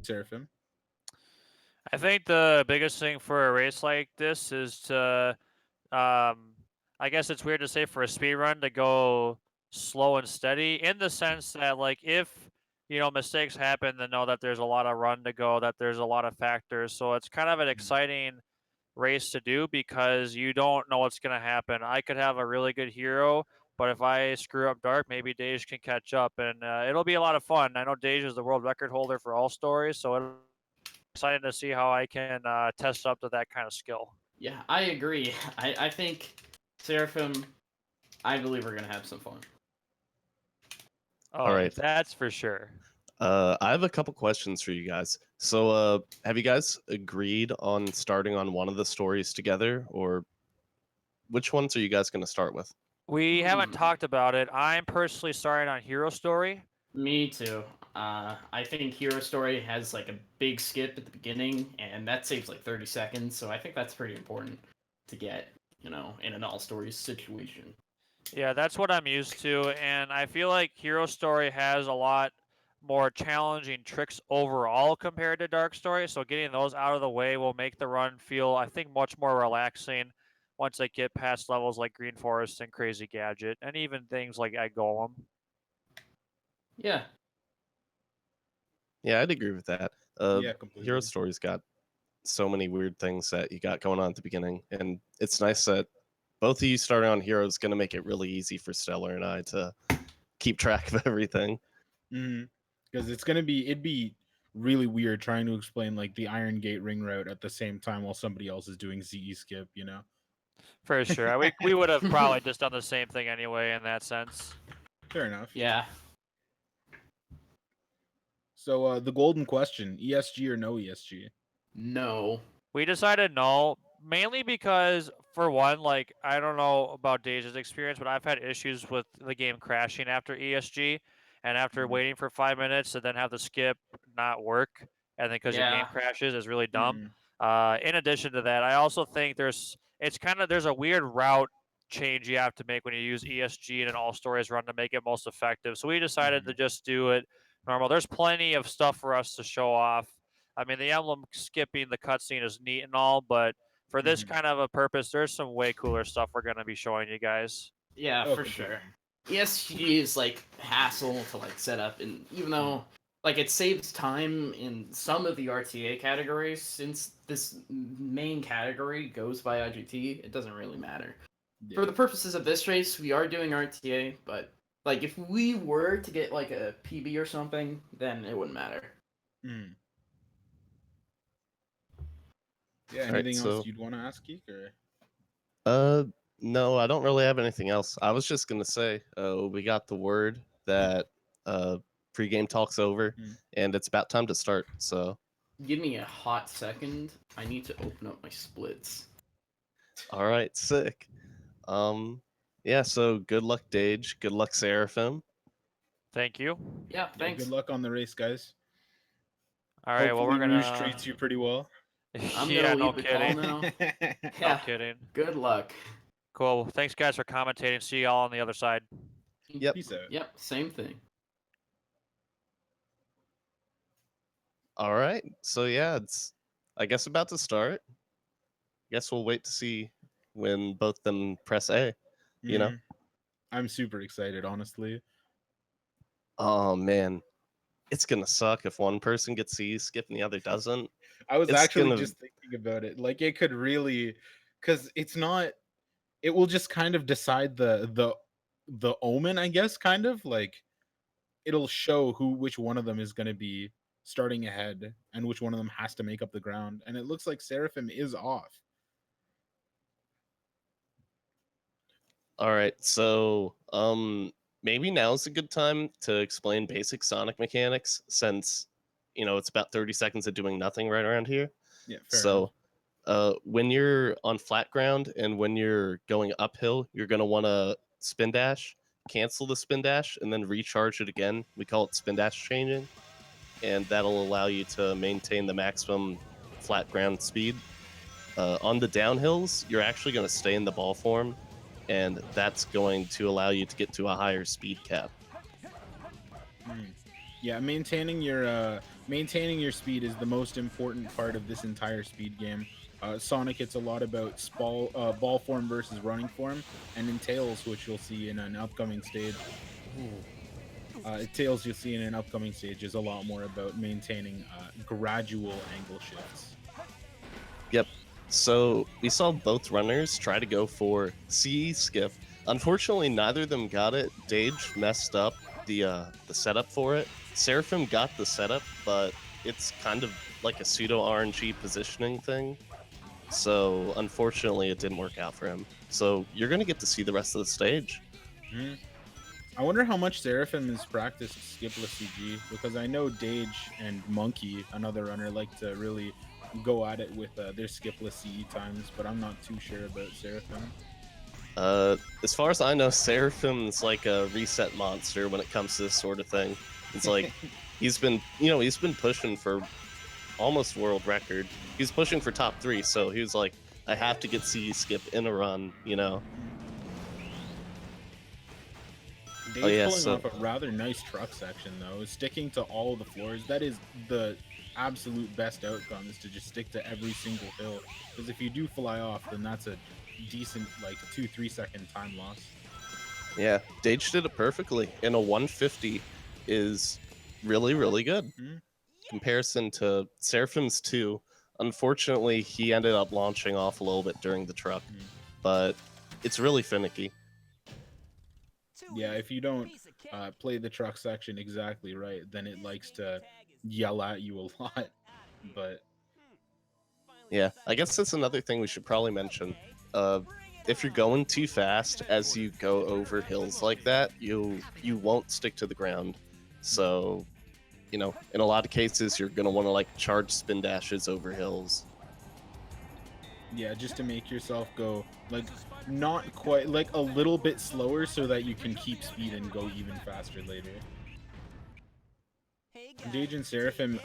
Seraphim. I think the biggest thing for a race like this is to, I guess it's weird to say for a speed run to go slow and steady in the sense that, like, if, mistakes happen, then know that there's a lot of run to go, that there's a lot of factors. So it's kind of an Mhm. exciting race to do because you don't know what's going to happen. I could have a really good hero, but if I screw up dark, maybe Dage can catch up, and it'll be a lot of fun. I know Dage is the world record holder for all stories, so it'll excited to see how I can test up to that kind of skill. Yeah, I agree. I think Seraphim, I believe we're gonna have some fun. Oh, All right. that's for sure. I have a couple questions for you guys. So, have you guys agreed on starting on one of the stories together, or which ones are you guys going to start with? We haven't talked about it. I'm personally starting on Hero Story. Me too. I think Hero Story has like a big skip at the beginning, and that saves like 30 seconds. So I think that's pretty important to get, in an all stories situation. Yeah, that's what I'm used to, and I feel like Hero Story has a lot more challenging tricks overall compared to Dark Story. So getting those out of the way will make the run feel, I think, much more relaxing once I get past levels like Green Forest and Crazy Gadget, and even things like Egg Golem. Yeah. Yeah, I'd agree with that. Yeah, Hero completely. Story's got so many weird things that you got going on at the beginning, and it's nice that both of you starting on Hero is going to make it really easy for Stellar and I to keep track of everything. Because it'd be really weird trying to explain like the Iron Gate ring route at the same time while somebody else is doing ZE skip, you know? For sure. We would have probably just done the same thing anyway in that sense. Fair enough. Yeah. So the golden question, ESG or no ESG? No. We decided no, mainly because, for one, like, I don't know about Deja's experience, but I've had issues with the game crashing after ESG, and after waiting for 5 minutes to then have the skip not work, and then because your game Yeah. crashes is really dumb. Mhm. In addition to that, I also think there's a weird route change you have to make when you use ESG in an all stories run to make it most effective. So we decided to just do it normal. There's plenty of stuff for us to show off. I mean, the emblem skipping the cutscene is neat and all, but for this Mhm. kind of a purpose, there's some way cooler stuff we're gonna be showing you guys. Yeah, Oh, for completely. sure. ESG is like hassle to like set up, and even though like it saves time in some of the RTA categories, since this main category goes by IGT, it doesn't really matter. Yeah. For the purposes of this race, we are doing RTA, but like if we were to get like a PB or something, then it wouldn't matter. Mm. Yeah, All right, anything else so you'd want to ask, Geek? Or? no, I don't really have anything else. I was just gonna say, we got the word that pregame talk's over, and it's about time to start. So, Give me a hot second. I need to open up my splits. all right, sick. Yeah. So good luck, Dage. Good luck, Seraphim. Thank you. Yeah, Yeah, thanks. good luck on the race, guys. All right, well, we're Hopefully Rouge gonna. treats you pretty well. I'm Yeah, gonna no leave the call kidding. now. No Yeah. kidding. Good luck. Cool. Thanks, guys, for commentating. See y'all on the other side. Yep. Peace out. Yep, same thing. All right. So yeah, it's I guess about to start. Guess we'll wait to see when both them press A. You know. I'm super excited, honestly. Oh man, it's gonna suck if one person gets C skip and the other doesn't. I was It's actually gonna. just thinking about it. Like it could really, because it's not. It will just kind of decide the omen, I guess. Kind of like it'll show which one of them is going to be starting ahead and which one of them has to make up the ground. And it looks like Seraphim is off. All right, so maybe now's a good time to explain basic Sonic mechanics since it's about 30 seconds of doing nothing right around here. Yeah, fair enough. So when you're on flat ground and when you're going uphill, you're gonna want to spin dash, cancel the spin dash, and then recharge it again. We call it spin dash changing, and that'll allow you to maintain the maximum flat ground speed. On the downhills, you're actually going to stay in the ball form, and that's going to allow you to get to a higher speed cap. Yeah, maintaining your maintaining your speed is the most important part of this entire speed game. Sonic, it's a lot about ball form versus running form, and in Tails, which you'll see in an upcoming stage, Tails you'll see in an upcoming stage is a lot more about maintaining gradual angle shifts. Yep. So we saw both runners try to go for CE skip. Unfortunately, neither of them got it. Dage messed up the setup for it. Seraphim got the setup, but it's kind of like a pseudo RNG positioning thing. So unfortunately, it didn't work out for him. So you're gonna get to see the rest of the stage. I wonder how much Seraphim has practiced skipless CG, because I know Dage and Monkey, another runner, like to really go at it with their skipless CE times, but I'm not too sure about Seraphim. As far as I know, Seraphim's like a reset monster when it comes to this sort of thing. It's like he's been pushing for almost world record. He's pushing for top 3, so he was like, I have to get CE skip in a run, Dave's pulling off a rather nice truck section, though. Sticking to all the floors, that is the absolute best outcome, is to just stick to every single hill. Because if you do fly off, then that's a decent, like, 2-3 second time loss. Yeah, Dage did it perfectly. And a 150 is really, really good. Comparison to Seraphim's 2. Unfortunately, he ended up launching off a little bit during the truck, but it's really finicky. Yeah, if you don't play the truck section exactly right, then it likes to yell at you a lot. But yeah, I guess that's another thing we should probably mention. If you're going too fast as you go over hills like that, you won't stick to the ground. So, in a lot of cases, you're gonna want to like charge spin dashes over hills. Yeah, just to make yourself go like not quite, like a little bit slower, so that you can keep speed and go even faster later. Dage and Seraphim,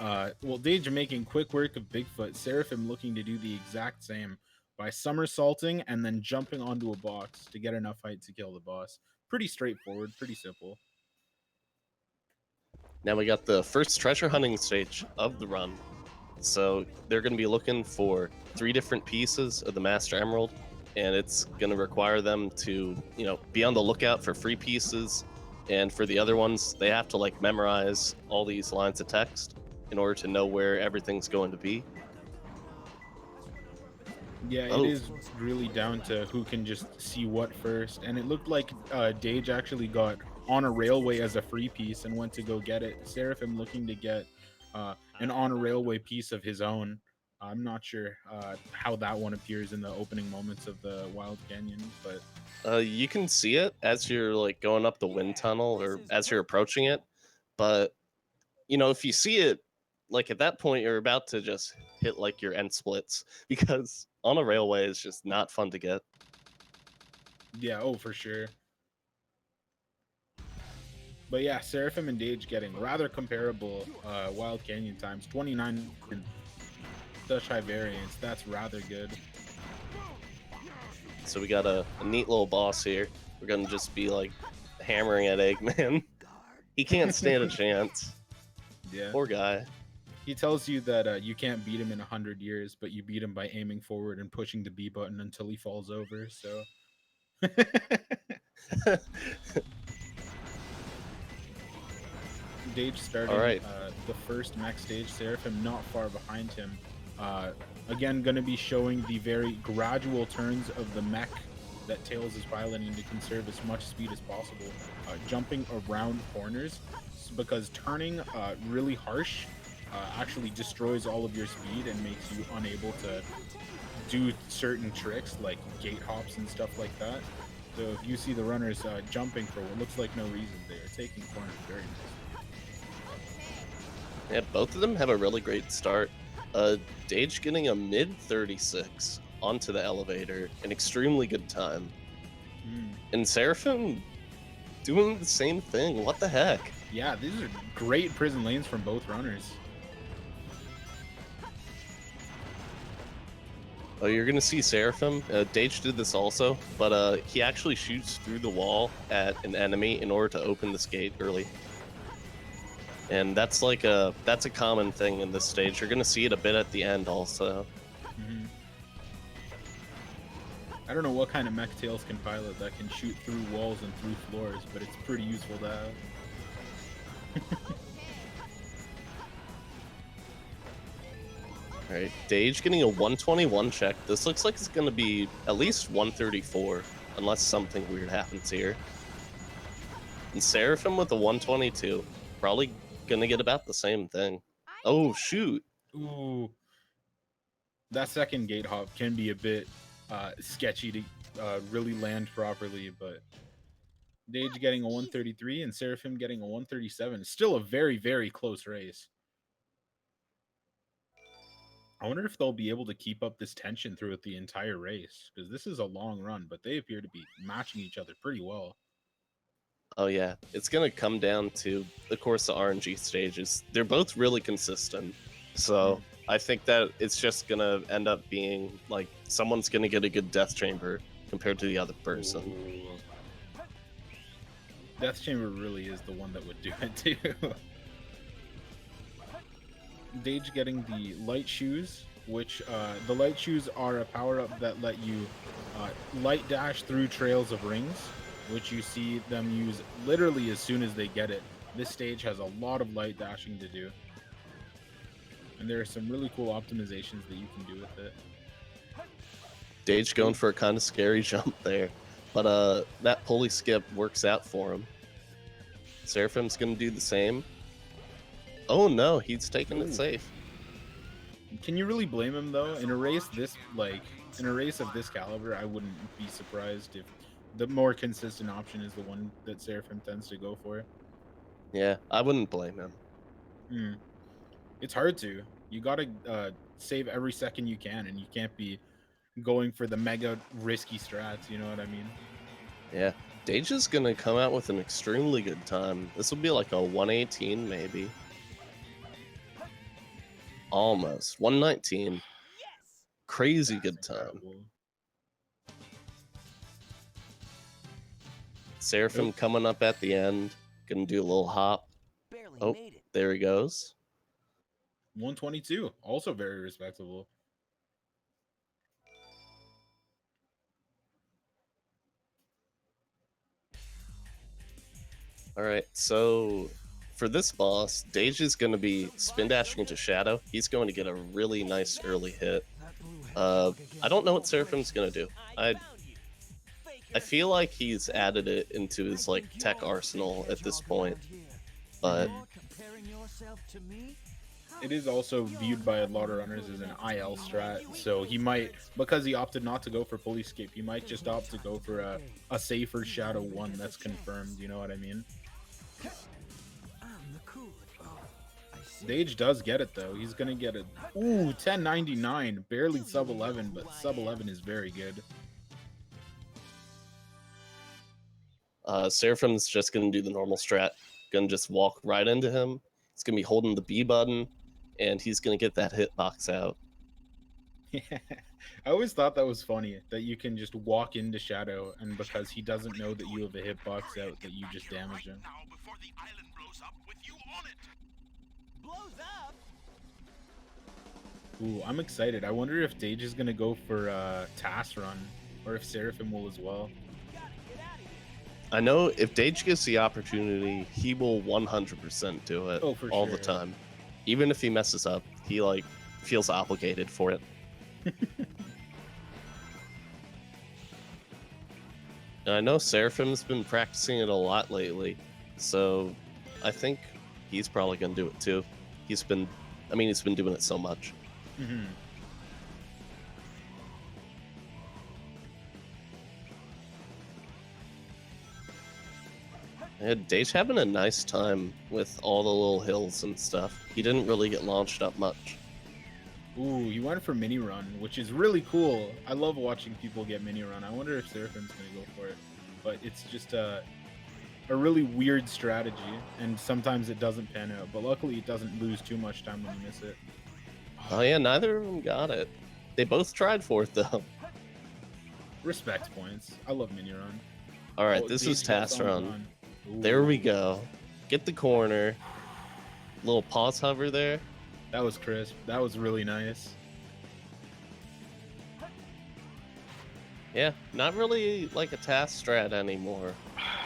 Dage making quick work of Bigfoot, Seraphim looking to do the exact same by somersaulting and then jumping onto a box to get enough height to kill the boss. Pretty straightforward, pretty simple. Now we got the first treasure hunting stage of the run. So they're going to be looking for 3 different pieces of the Master Emerald, and it's going to require them to, be on the lookout for free pieces. And for the other ones, they have to like memorize all these lines of text in order to know where everything's going to be. Yeah, it is really down to who can just see what first. And it looked like Dage actually got on a railway as a free piece and went to go get it. Seraphim looking to get an on a railway piece of his own. I'm not sure how that one appears in the opening moments of the Wild Canyon, but you can see it as you're like going up the wind tunnel or as you're approaching it. But if you see it, like at that point, you're about to just hit like your end splits, because on a railway is just not fun to get. Yeah, oh, for sure. But yeah, Seraphim and Dage getting rather comparable Wild Canyon times, 29 and such high variance. That's rather good. So we got a neat little boss here. We're gonna just be like hammering at Eggman. He can't stand a chance. Yeah. Poor guy. He tells you that you can't beat him in 100 years, but you beat him by aiming forward and pushing the B button until he falls over, so... Dage starting the first mech stage, Seraphim not far behind him. Again, going to be showing the very gradual turns of the mech that Tails is piloting to conserve as much speed as possible. Jumping around corners, because turning really harsh actually destroys all of your speed and makes you unable to do certain tricks like gate hops and stuff like that. So if you see the runners jumping for what looks like no reason, they are taking corners very nicely. Yeah, both of them have a really great start. Dage getting a mid 36 onto the elevator, an extremely good time. And Seraphim doing the same thing. What the heck? Yeah, these are great prison lanes from both runners. Oh, you're gonna see Seraphim. Dage did this also, but he actually shoots through the wall at an enemy in order to open this gate early. And that's like that's a common thing in this stage. You're gonna see it a bit at the end also. Mhm. I don't know what kind of mech Tails can pilot that can shoot through walls and through floors, but it's pretty useful to have. Alright, Dage getting a 121 check. This looks like it's gonna be at least 134, unless something weird happens here. And Seraphim with a 122. Probably gonna get about the same thing. Oh, shoot. Ooh. That second gate hop can be a bit sketchy to really land properly, but Dage getting a 133 and Seraphim getting a 137. Still a very, very close race. I wonder if they'll be able to keep up this tension throughout the entire race, because this is a long run, but they appear to be matching each other pretty well. Oh yeah, it's gonna come down to, of course, the RNG stages. They're both really consistent, so I think that it's just gonna end up being like someone's gonna get a good death chamber compared to the other person. Ooh. Death Chamber really is the one that would do it too. Dage getting the light shoes, which the light shoes are a power-up that let you light dash through trails of rings, which you see them use literally as soon as they get it. This stage has a lot of light dashing to do, and there are some really cool optimizations that you can do with it. Dage going for a kind of scary jump there, but that pulley skip works out for him. Seraphim's gonna do the same. Oh no, he's taking it safe. Can you really blame him though? In a race this in a race of this caliber, I wouldn't be surprised if the more consistent option is the one that Seraphim tends to go for. Yeah, I wouldn't blame him. It's hard to. You gotta save every second you can, and you can't be going for the mega risky strats. You know what I mean? Yeah, Dage is gonna come out with an extremely good time. This will be like a 118 maybe. Almost 119. Crazy good time. Incredible. Seraphim coming up at the end, gonna do a little hop. Oh, there he goes. 122, also very respectable. All right, so for this boss, Dage is going to be spin dashing into Shadow. He's going to get a really nice early hit. I don't know what Seraphim's going to do. I feel like he's added it into his like tech arsenal at this point, but it is also viewed by a lot of runners as an IL strat, so he might, because he opted not to go for pulley escape, he might just opt to go for a safer Shadow 1 that's confirmed, you know what I mean? Dage does get it though. He's gonna get it. Ooh, 1099, barely sub 11, but sub 11 is very good. Seraphim's just going to do the normal strat. Going to just walk right into him. He's going to be holding the B button, and he's going to get that hitbox out. Yeah. I always thought that was funny, that you can just walk into Shadow, and because he doesn't know that you have a hitbox out, that you just damage him. Ooh, I'm excited. I wonder if Dage is gonna go for TAS run, or if Seraphim will as well. I know if Dage gets the opportunity, he will 100% do it all the time. Even if he messes up, he like feels obligated for it. And I know Seraphim's been practicing it a lot lately, so I think he's probably gonna do it too. He's been doing it so much. Mm-hmm. Yeah, Dage's having a nice time with all the little hills and stuff. He didn't really get launched up much. Ooh, he went for mini run, which is really cool. I love watching people get mini run. I wonder if Seraphim's gonna go for it, but it's just a really weird strategy, and sometimes it doesn't pan out. But luckily, it doesn't lose too much time when you miss it. Oh yeah, neither of them got it. They both tried for it though. Respect points. I love mini run. All right, this is Dage TAS gets on run. run. Ooh. There we go. Get the corner. Little pause hover there. That was crisp. That was really nice. Yeah, not really like a task strat anymore.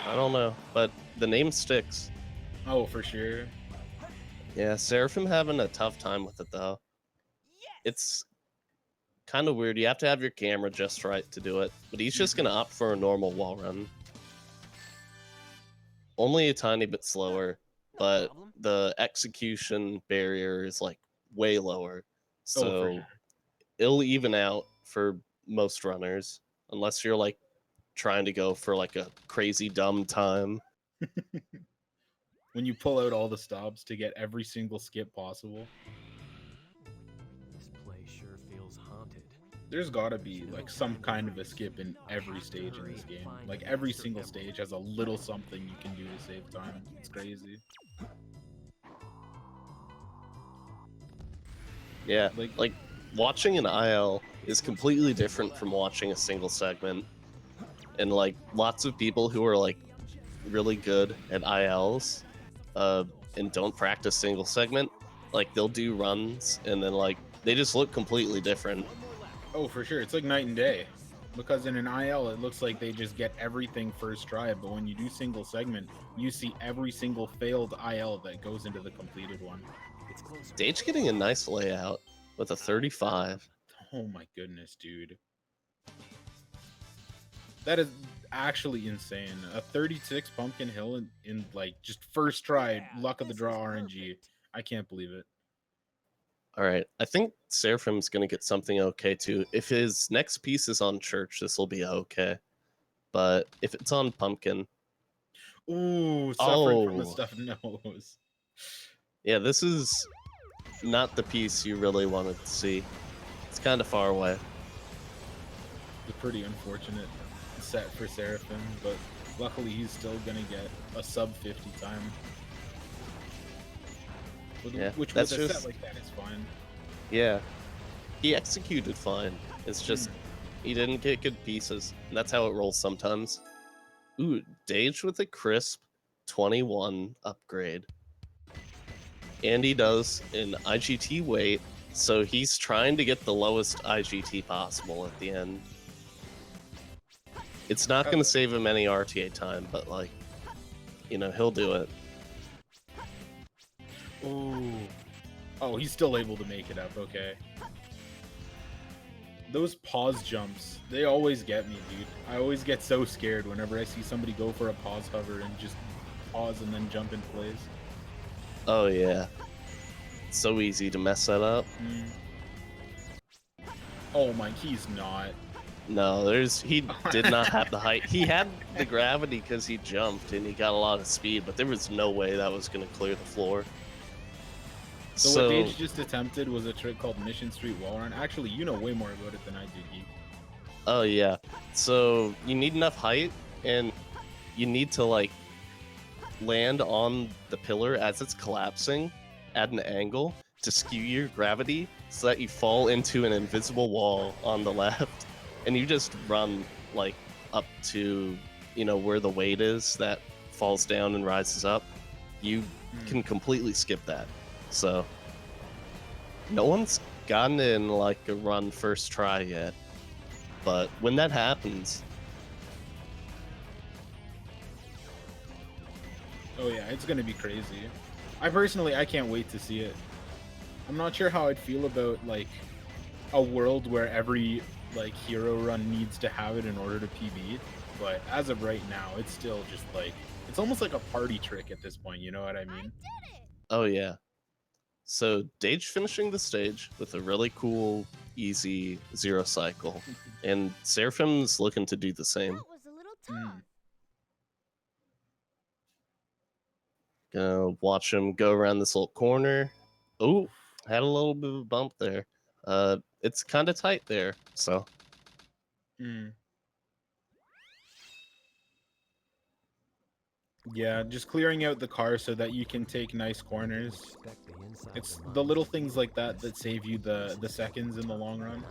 I don't know, but the name sticks. Oh, for sure. Yeah, Seraphim having a tough time with it though. It's kind of weird. You have to have your camera just right to do it, but he's just gonna opt for a normal wall run. Only a tiny bit slower, but the execution barrier is like way lower, Oh, for so sure. it'll even out for most runners, unless you're like trying to go for like a crazy dumb time. When you pull out all the stops to get every single skip possible. This place sure feels haunted. There's gotta be like some kind of a skip in every stage in this game. Like every single stage has a little something you can do to save time. It's crazy. Yeah, like watching an IL is completely different from watching a single segment. And like lots of people who are like really good at ILs and don't practice single segment, like they'll do runs and then like they just look completely different. Oh, for sure. It's like night and day. Because in an IL, it looks like they just get everything first try. But when you do single segment, you see every single failed IL that goes into the completed one. Dage getting a nice layout with a 35. Oh my goodness, dude. That is actually insane. A 36 Pumpkin Hill in like just first try, luck of the draw RNG. I can't believe it. All right, I think Seraphim's gonna get something okay too. If his next piece is on Church, this will be okay. But if it's on Pumpkin, Ooh, suffering from the Oh. stuffed nose. yeah, this is not the piece you really wanted to see. It's kind of far away. It's a pretty unfortunate set for Seraphim, but luckily he's still gonna get a sub 50 time. Yeah, Which that's with a just- set like that is fine. Yeah, he executed fine. It's just he didn't get good pieces, and that's how it rolls sometimes. Ooh, Dage with a crisp 21 upgrade. And he does an IGT weight, so he's trying to get the lowest IGT possible at the end. It's not going to save him any RTA time, but like, you know, he'll do it. Ooh. Oh, he's still able to make it up, okay. Those pause jumps, they always get me, dude. I always get so scared whenever I see somebody go for a pause hover and just pause and then jump in place. Oh yeah. It's so easy to mess that up. Oh my, he's not. No, he did not have the height. He had the gravity because he jumped and he got a lot of speed, but there was no way that was going to clear the floor. So what Dage just attempted was a trick called Mission Street Wall Run. Actually, you know way more about it than I do, Geek. Oh yeah. So you need enough height and you need to like land on the pillar as it's collapsing at an angle to skew your gravity so that you fall into an invisible wall on the left and you just run like up to, you know, where the weight is that falls down and rises up. You can completely skip that. So no one's gotten in like a run first try yet, but when that happens, Oh yeah, it's gonna be crazy. I can't wait to see it. I'm not sure how I'd feel about like a world where every like hero run needs to have it in order to PB, but as of right now, it's still just like it's almost like a party trick at this point. You know what I mean? oh yeah. So Dage finishing the stage with a really cool, easy zero cycle, and Seraphim's looking to do the same. That was a little tough. Gonna watch him go around this little corner. Oh, had a little bit of a bump there. It's kind of tight there, so. Yeah, just clearing out the car so that you can take nice corners. It's the little things like that that save you the seconds in the long run.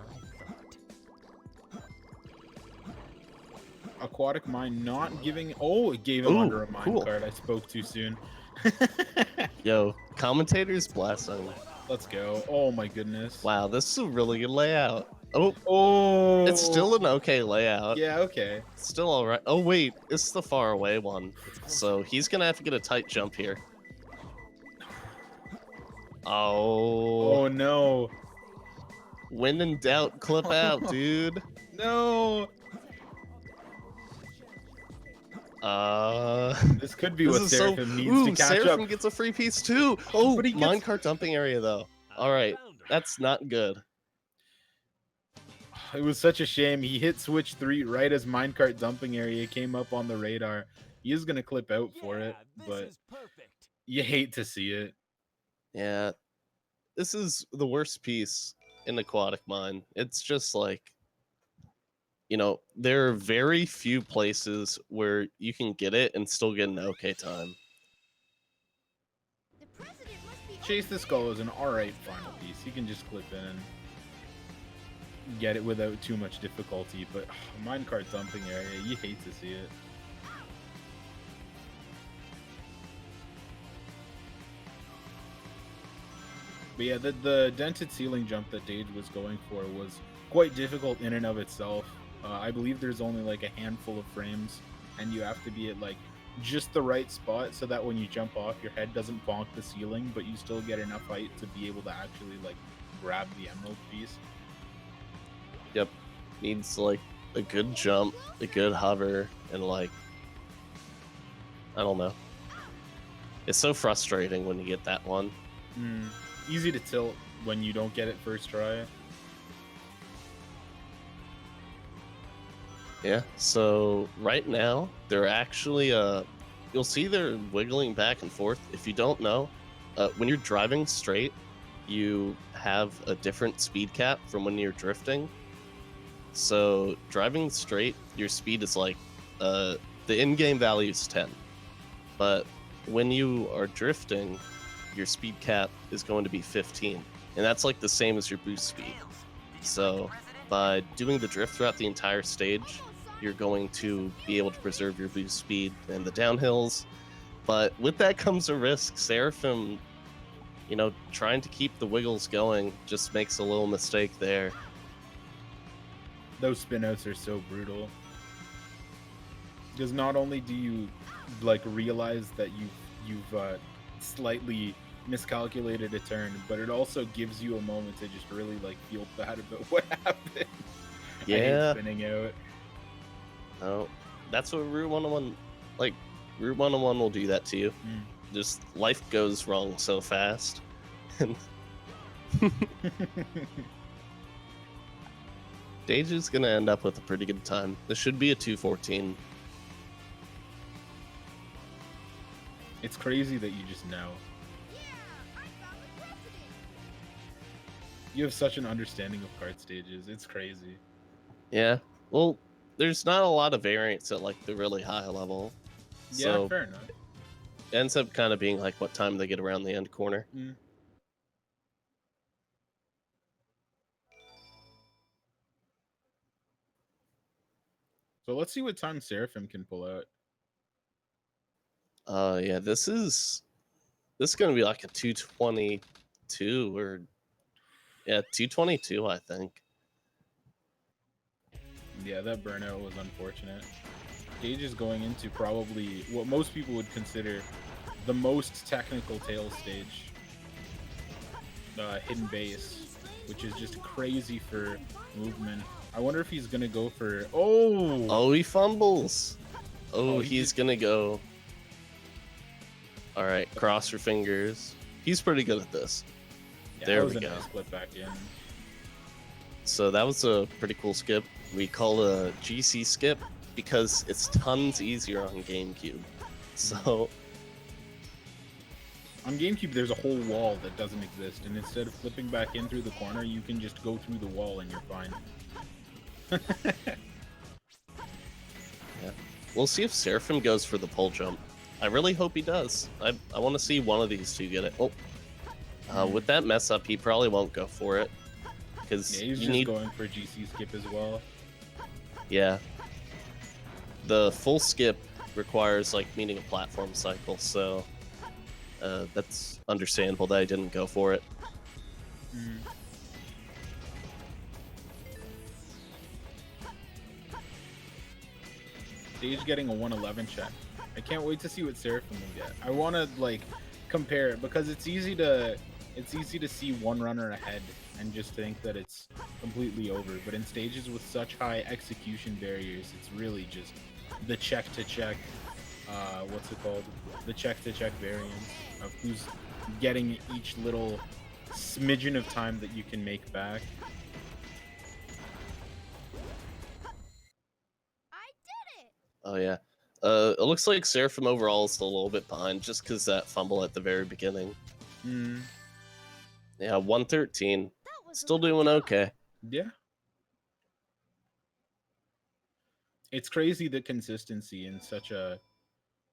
Aquatic Mine not giving... Oh, it gave him Ooh, under a mine cool. card. I spoke too soon. Yo, commentators blessing. Let's go. Oh my goodness. Wow, this is a really good layout. Oh, Oh. it's still an okay layout. Yeah. Okay. Still all right. Oh wait, it's the far away one. So he's gonna have to get a tight jump here. Oh. Oh no. When in doubt, clip out, dude. No. This could be This what is Seraphim needs Ooh, to catch Seraphim up. gets a free piece too. Oh, But he gets- minecart dumping area though. All right, that's not good. It was such a shame. He hit switch 3 right as minecart dumping area came up on the radar. He is gonna clip out for it, but you hate to see it. Yeah, this is the worst piece in aquatic mine. It's just like, you know, there are very few places where you can get it and still get an okay time. Chase the Skull is an alright final piece. He can just clip in and get it without too much difficulty, but minecart dumping area, you hate to see it. But yeah, the dented ceiling jump that Dage was going for was quite difficult in and of itself. I believe there's only like a handful of frames, and you have to be at like just the right spot so that when you jump off, your head doesn't bonk the ceiling, but you still get enough height to be able to actually like grab the emerald piece. Yep, needs like a good jump, a good hover, and like, I don't know. It's so frustrating when you get that one. Easy to tilt when you don't get it first try. Yeah, so right now, they're actually, you'll see they're wiggling back and forth. If you don't know, when you're driving straight, you have a different speed cap from when you're drifting. So driving straight, your speed is like, the in-game value is 10. But when you are drifting, your speed cap is going to be 15. And that's like the same as your boost speed. So by doing the drift throughout the entire stage, you're going to be able to preserve your boost speed and the downhills. But with that comes a risk. Seraphim, you know, trying to keep the wiggles going just makes a little mistake there. Those spinouts are so brutal. Because not only do you like realize that you've slightly miscalculated a turn, but it also gives you a moment to just really like feel bad about what happened. Yeah. I hate spinning out. Oh, that's what Route 101, like, Route 101 will do that to you. Just life goes wrong so fast. Dage is going to end up with a pretty good time. This should be a 2:14. It's crazy that you just know. You have such an understanding of kart stages. It's crazy. Yeah, well, there's not a lot of variance at like the really high level. Yeah, So fair enough. it ends up kind of being like what time they get around the end corner. So let's see what time Seraphim can pull out. Yeah, this is gonna be like a 2:22 or 2:22, I think. Yeah, that burnout was unfortunate. Dage is going into probably what most people would consider the most technical tail stage, hidden base, which is just crazy for movement. I wonder if he's gonna go for Oh, he fumbles. Oh, He's gonna go. All right, cross your fingers. He's pretty good at this. Yeah, There that was we a go. nice flip back in. So that was a pretty cool skip. We call it a GC skip because it's tons easier on GameCube. So On GameCube, there's a whole wall that doesn't exist, and instead of flipping back in through the corner, you can just go through the wall and you're fine. yeah, we'll see if Seraphim goes for the pole jump. I really hope he does. I want to see one of these two get it. With that mess up, he probably won't go for it because Yeah, he's you just need. going for a GC skip as well. Yeah. The full skip requires like meeting a platform cycle, so That's understandable that I didn't go for it. Mm. Dage getting a 111 check. I can't wait to see what Seraphim will get. I want to like compare it because it's easy to see one runner ahead and just think that it's completely over. But in stages with such high execution barriers, it's really just the check to check. What's it called? The check to check variance of who's getting each little smidgen of time that you can make back. Oh yeah. It looks like Seraphim overall is still a little bit behind just because that fumble at the very beginning. Mm. Yeah, 113. Still doing okay. Yeah. It's crazy the consistency in such a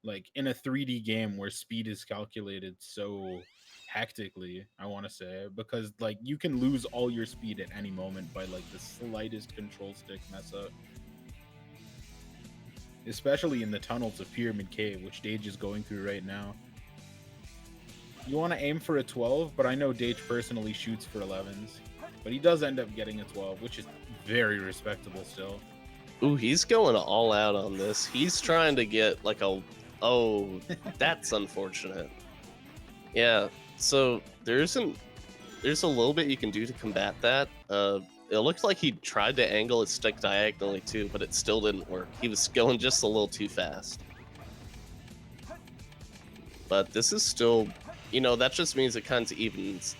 like in a 3D game where speed is calculated so hectically, I want to say, because like you can lose all your speed at any moment by like the slightest control stick mess up. Especially in the tunnels of Pyramid Cave, which Dage is going through right now. You want to aim for a 12, but I know Dage personally shoots for 11s. But he does end up getting a 12, which is very respectable still. Ooh, he's going all out on this. He's trying to get like a... Oh, that's unfortunate. Yeah, so there's a little bit you can do to combat that. It looked like he tried to angle his stick diagonally too, but it still didn't work. He was going just a little too fast. But this is still, you know, that just means it kind of evens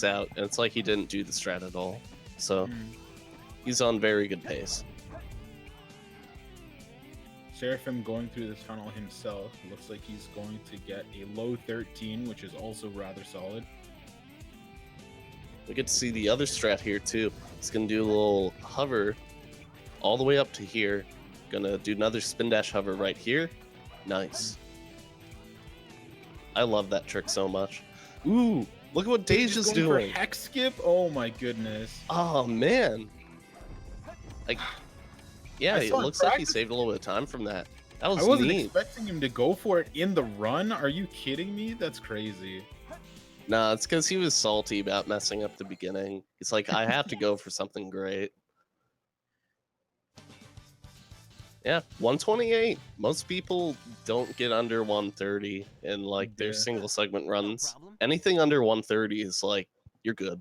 out, and it's like he didn't do the strat at all. So he's on very good pace. Seraphim going through the tunnel himself. Looks like he's going to get a low 13, which is also rather solid. We get to see the other strat here too. He's gonna do a little hover all the way up to here. Gonna do another spin dash hover right here. Nice. I love that trick so much. Ooh, look at what Dage is doing. For hex skip? Oh my goodness. Oh man. Like, yeah, it looks like he saved a little bit of time from that. That was I wasn't neat. expecting him to go for it in the run. Are you kidding me? That's crazy. Nah, it's because he was salty about messing up the beginning. He's like, I have to go for something great. Yeah, 128. Most people don't get under 130 in like their single segment runs. Anything under 130 is like, you're good.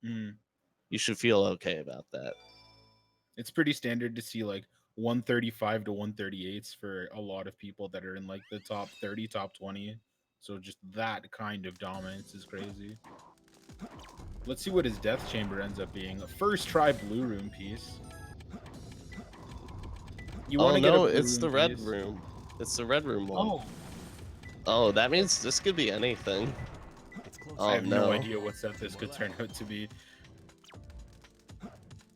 Mm. You should feel okay about that. It's pretty standard to see like 135 to 138s for a lot of people that are in like the top 30, top 20. So just that kind of dominance is crazy. Let's see what his death chamber ends up being. A first try blue room piece. You want to get a blue it's room the red piece? room. It's the red room one. Oh, Oh, that means this could be anything. It's close. Oh, I have no no. idea what set this could turn out to be.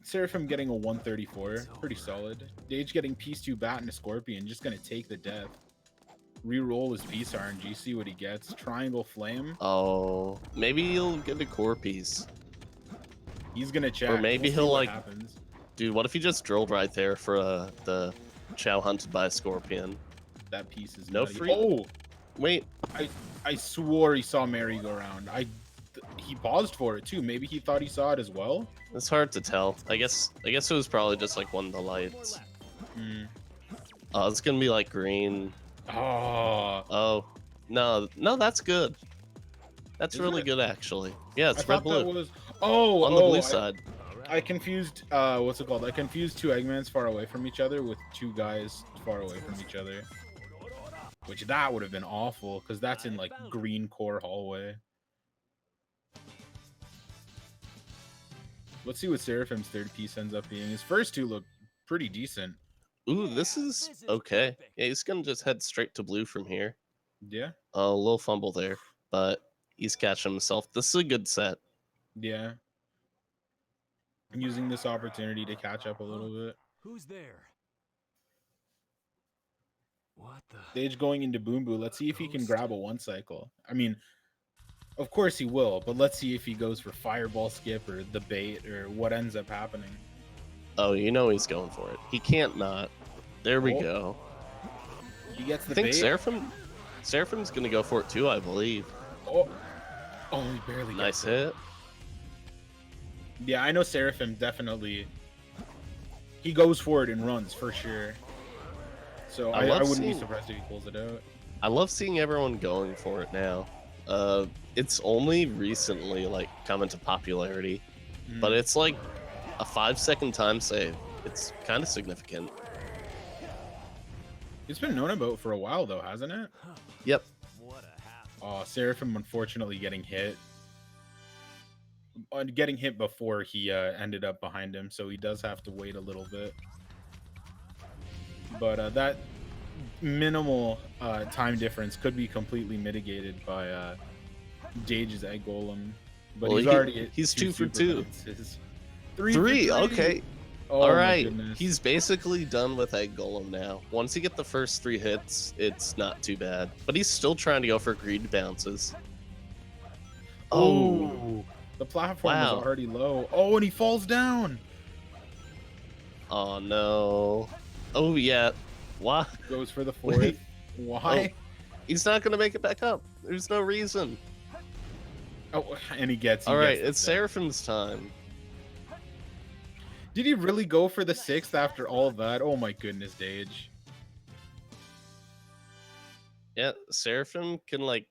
Seraphim getting a 134, pretty solid. Dage getting piece 2 bat and a scorpion, just gonna take the death. Reroll his piece RNG, see what he gets. Triangle flame. Oh, maybe he'll get a core piece. He's gonna check. Or maybe We'll see he'll, what like, happens. Dude, what if he just drilled right there for the Chow hunted by a scorpion? That piece is No nutty. free- Oh, Wait, I swore he saw merry-go-round. He paused for it too. Maybe he thought he saw it as well. it's hard to tell. I guess it was probably just like one of the lights. Hmm. Oh, it's gonna be like green. Oh, Oh, no, that's good. That's Is really it? good actually. Yeah, I it's red thought that blue was. Oh, on the blue I- side. I confused. What's it called? I confused 2 Eggmans far away from each other with 2 guys far away from each other. Which that would have been awful because that's in like green core hallway. Let's see what Seraphim's third piece ends up being. His first 2 look pretty decent. Ooh, this is okay. Yeah, he's gonna just head straight to blue from here. Yeah, A little fumble there, but he's catching himself. This is a good set. yeah. I'm using this opportunity to catch up a little bit. Who's there? What the? Dage going into Boom Boo. Let's see if he can grab a 1 cycle. I mean, of course he will, but let's see if he goes for Fireball Skip or the bait or what ends up happening. Oh, you know he's going for it. He can't not. There we Oh. go. He gets the I think bait. Seraphim. Seraphim's gonna go for it too, I believe. Oh, he barely Nice gets it. hit. Yeah, I know Seraphim definitely. He goes for it and runs for sure. So I I love wouldn't be seeing- surprised if he pulls it out. I love seeing everyone going for it now. It's only recently like come into popularity, but Mm. it's like a 5-second time save. It's kind of significant. It's been known about for a while though, hasn't it? Yep. What a hassle. Oh, Seraphim unfortunately getting hit. Getting hit before he ended up behind him, so he does have to wait a little bit. But that minimal time difference could be completely mitigated by Dage's egg golem. But Well, he's already at he's 2 for super 2. bounces. 3, okay. Oh, All my right, goodness. he's basically done with Egg Golem now. Once you get the first 3 hits, it's not too bad. But he's still trying to go for greed bounces. Oh, Ooh, the platform Wow. is already low. Oh, and he falls down. oh no. Oh yeah. Why? Goes for the Wait. 4th. Why? He's not gonna make it back up. There's no reason. Oh, and he gets. All right, gets it's the thing. Seraphim's time. Did he really go for the 6th after all that? Oh my goodness, Dage. Yeah, Seraphim can like,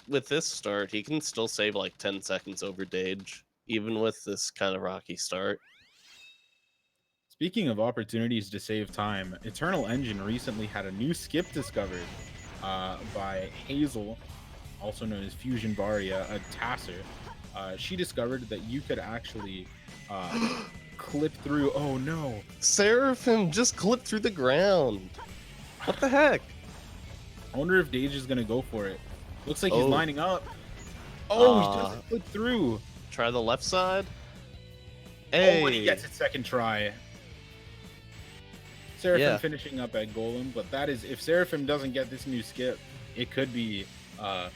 with this start, he can still save like 10 seconds over Dage, even with this kind of rocky start. Speaking of opportunities to save time, Eternal Engine recently had a new skip discovered by Hazel, also known as Fusion Varia, a Tasser. She discovered that you could actually clip through. Oh no! Seraphim just clipped through the ground. What the heck? I wonder if Dage is gonna go for it. Looks like he's Oh. lining up. Oh, he Ah. doesn't clip through. Try the left side. Oh, and he Hey. gets it second try. Seraphim Yeah. finishing up at Golem, but that is, if Seraphim doesn't get this new skip, it could be a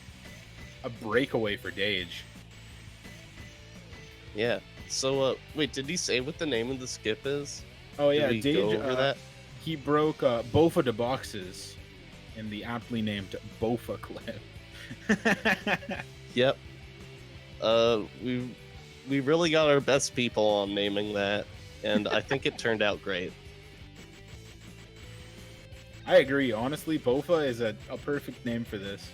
breakaway for Dage. Yeah. So, wait, did he say what the name of the skip is? Oh Did yeah, we Dage. go over that? He broke both of the boxes in the aptly named Bofa clip. Yep. We really got our best people on naming that, and I think it turned out great. I agree. Honestly, Bofa is a perfect name for this.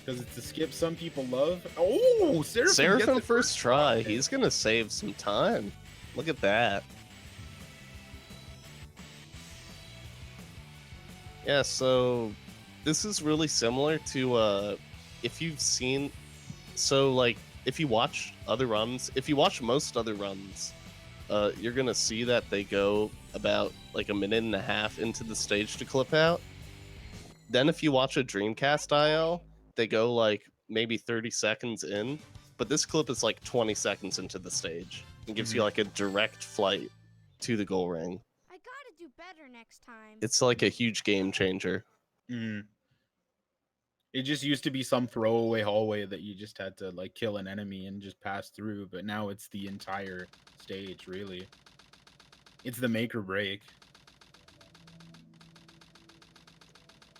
Because it's a skip some people love. Oh, Seraphim gets Seraphim it first try. He's gonna save some time. Look at that. Yeah, so this is really similar to if you've seen, so like if you watch other runs, if you watch most other runs, you're gonna see that they go about like a minute and a half into the stage to clip out. Then if you watch a Dreamcast IL, they go like maybe 30 seconds in, but this clip is like 20 seconds into the stage. It gives you like a direct flight to the goal ring. I gotta do better next time. It's like a huge game changer. Mm. It just used to be some throwaway hallway that you just had to like kill an enemy and just pass through, but now it's the entire stage, really. It's the make or break.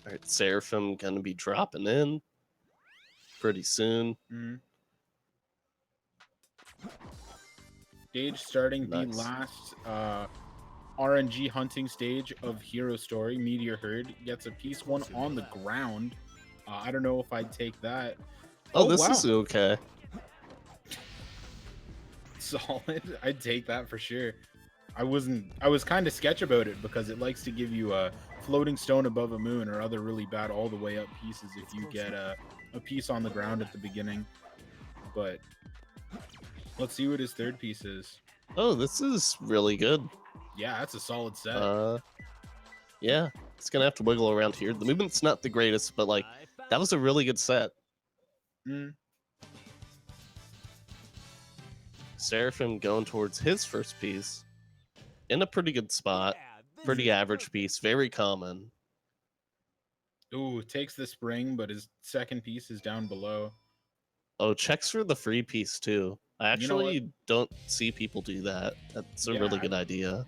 All right, Seraphim gonna be dropping in pretty soon. Mm. Dage starting the Nice. last RNG hunting stage of Hero Story. Meteor Herd gets a piece 1 on the ground. I don't know if I'd take that. Oh, this wow. is okay. Solid. I'd take that for sure. I was kind of sketch about it because it likes to give you a floating stone above a moon or other really bad all the way up pieces if you get a piece on the ground at the beginning. But let's see what his third piece is. Oh, this is really good. Yeah, that's a solid set. Yeah, it's gonna have to wiggle around here. The movement's not the greatest, but like that was a really good set. Mm. Seraphim going towards his first piece in a pretty good spot. Pretty average piece, very common. Ooh, takes the spring, but his second piece is down below. Oh, checks for the free piece too. I You know what? actually don't see people do that. That's a Yeah, really good idea.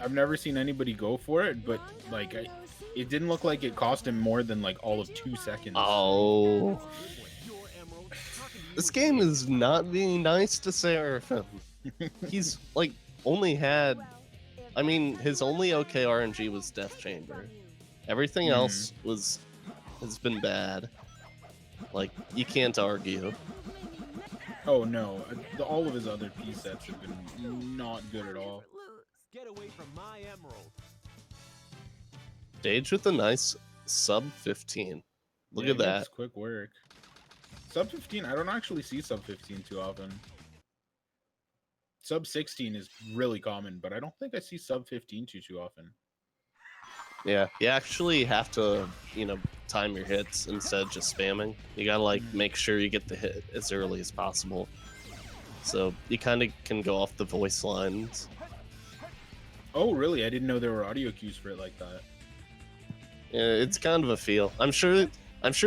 I've never seen anybody go for it, but like it didn't look like it cost him more than like all of 2 seconds. Oh. This game is not being nice to Seraphim. He's like only had, I mean, his only okay RNG was Death Chamber. Everything else has been bad. Like, you can't argue. Oh no, all of his other P sets have been not good at all. Get away from my emerald. Dage with a nice sub 15. Look Yeah, at he that. makes quick work. Sub 15, I don't actually see sub 15 too often. Sub 16 is really common, but I don't think I see sub 15 too often. Yeah, you actually have to, you know, time your hits instead of just spamming. You gotta like make sure you get the hit as early as possible. So you kind of can go off the voice lines. Oh, really? I didn't know there were audio cues for it like that. Yeah, it's kind of a feel. I'm sure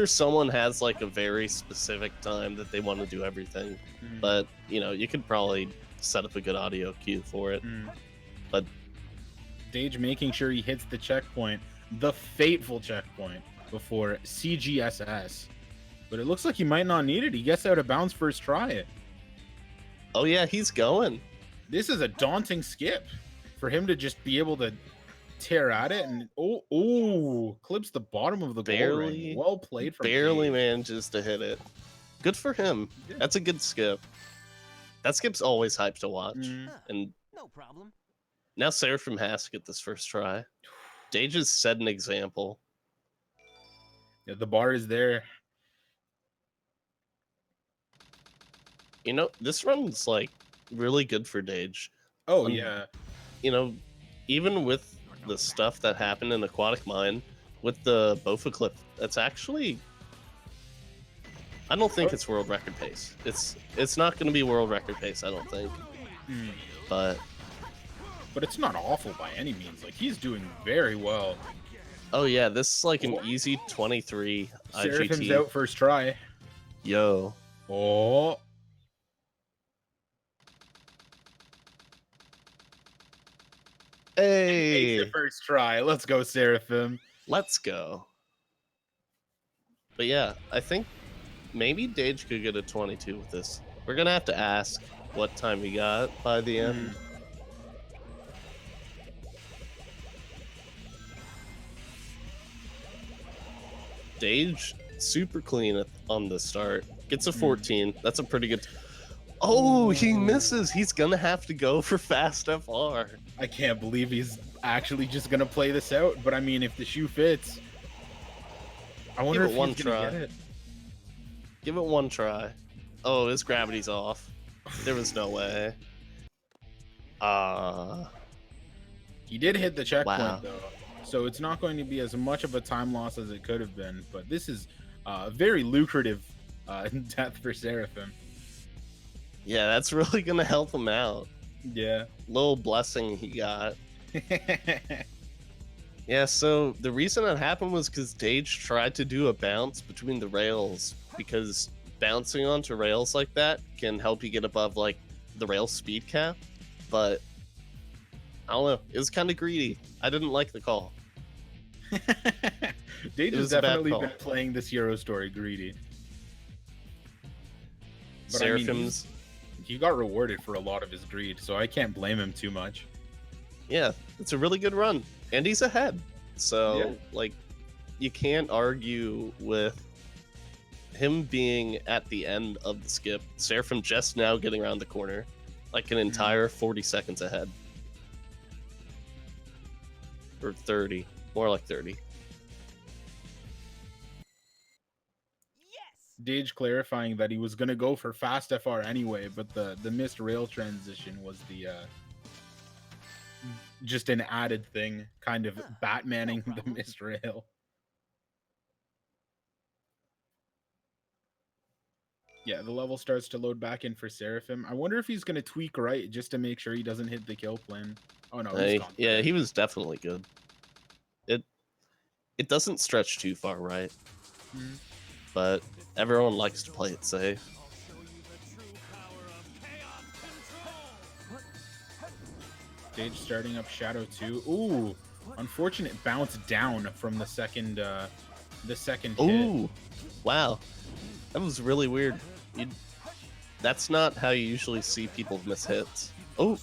someone has like a very specific time that they want to do everything, but you know, you could probably set up a good audio cue for it. But Dage making sure he hits the checkpoint, the fateful checkpoint, before CGSS. But it looks like he might not need it. He gets out of bounds first try. oh yeah, he's going. This is a daunting skip for him to just be able to tear at it and clips the bottom of the goal ring. Well played from barely Dage. manages to hit it. Good for him. Yeah. That's a good skip. That skip's always hyped to watch. And No problem. now Seraphim has to get this first try. Dage has set an example. Yeah, the bar is there. You know, this run's like really good for Dage. Oh yeah. You know, even with the stuff that happened in Aquatic Mine, with the Bofa clip, that's actually, I don't think it's world record pace. It's not going to be world record pace, I don't think. But it's not awful by any means. Like, he's doing very well. oh yeah, this is like an easy 23 Seraphim's IGT. out first try. Yo. Oh. Hey. Makes it first try. Let's go, Seraphim. Let's go. But yeah, I think maybe Dage could get a 22 with this. We're gonna have to ask what time he got by the end. Dage super clean on the start. Gets a 14. That's a pretty good. Oh, he misses. He's gonna have to go for fast FR. I can't believe he's actually just gonna play this out. But I mean, if the shoe fits, I wonder if he's gonna get it. Give it one try. Oh, his gravity's off. There was no way. He did hit the checkpoint Wow. though, so it's not going to be as much of a time loss as it could have been. But this is a very lucrative death for Seraphim. Yeah, that's really gonna help him out. Yeah. Little blessing he got. Yeah, so the reason that happened was because Dage tried to do a bounce between the rails, because bouncing onto rails like that can help you get above like the rail speed cap, but I don't know, it was kind of greedy. I didn't like the call. Dage has was a bad definitely call. been playing this Hero story greedy. But I mean, Seraphim's, he got rewarded for a lot of his greed, so I can't blame him too much. yeah, it's a really good run, and he's ahead. So Yeah. like, you can't argue with him being at the end of the skip. Seraphim just now getting around the corner, like an entire 40 seconds ahead. Or 30, more like 30. Dage clarifying that he was going to go for fast FR anyway, but the missed rail transition was the just an added thing, kind of Batmaning the missed rail. Yeah, the level starts to load back in for Seraphim. I wonder if he's going to tweak right just to make sure he doesn't hit the kill plan. Oh no, he's gone. Yeah, he was definitely good. It doesn't stretch too far right, but everyone likes to play it safe. Dage starting up Shadow 2. Ooh, unfortunate bounce down from the second hit. Ooh, wow, that was really weird. That's not how you usually see people miss hits. Oh,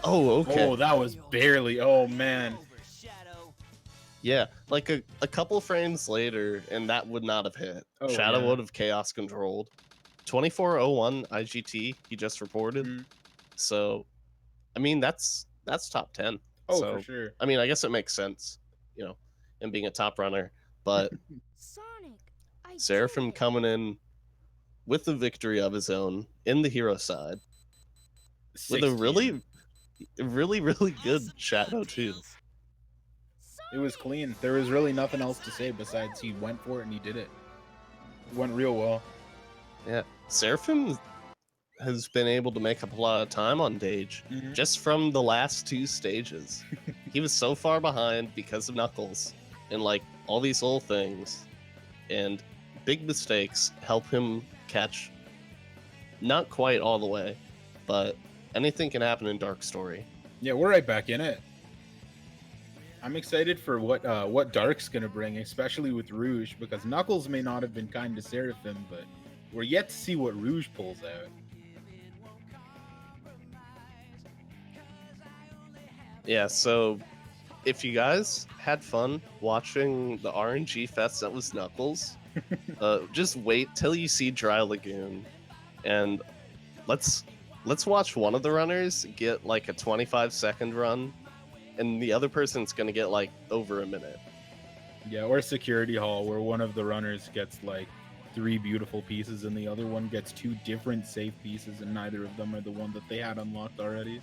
okay. Oh, that was barely. Oh man. Yeah, like a couple frames later, and that would not have hit. Oh, Shadow yeah. would have chaos controlled. 2401 IGT he just reported. Mhm. So, I mean, that's top 10. Oh, So, for sure. I mean, I guess it makes sense, him being a top runner. But Sonic, I Seraphim did it. coming in with a victory of his own in the hero side with a 16. really good Shadow too. It was clean. There was really nothing else to say besides he went for it and he did it. It went real well. Yeah, Seraphim has been able to make up a lot of time on Dage just from the last 2 stages. He was so far behind because of Knuckles and like all these little things, and big mistakes help him catch. Not quite all the way, but anything can happen in Dark Story. Yeah, we're right back in it. I'm excited for what Dark's gonna bring, especially with Rouge, because Knuckles may not have been kind to Seraphim, but we're yet to see what Rouge pulls out. Yeah, so if you guys had fun watching the RNG fest that was Knuckles, just wait till you see Dry Lagoon, and let's watch one of the runners get like a 25-second run, and the other person's gonna get like over a minute. Yeah, or Security Hall, where one of the runners gets like 3 beautiful pieces and the other one gets 2 different safe pieces, and neither of them are the one that they had unlocked already.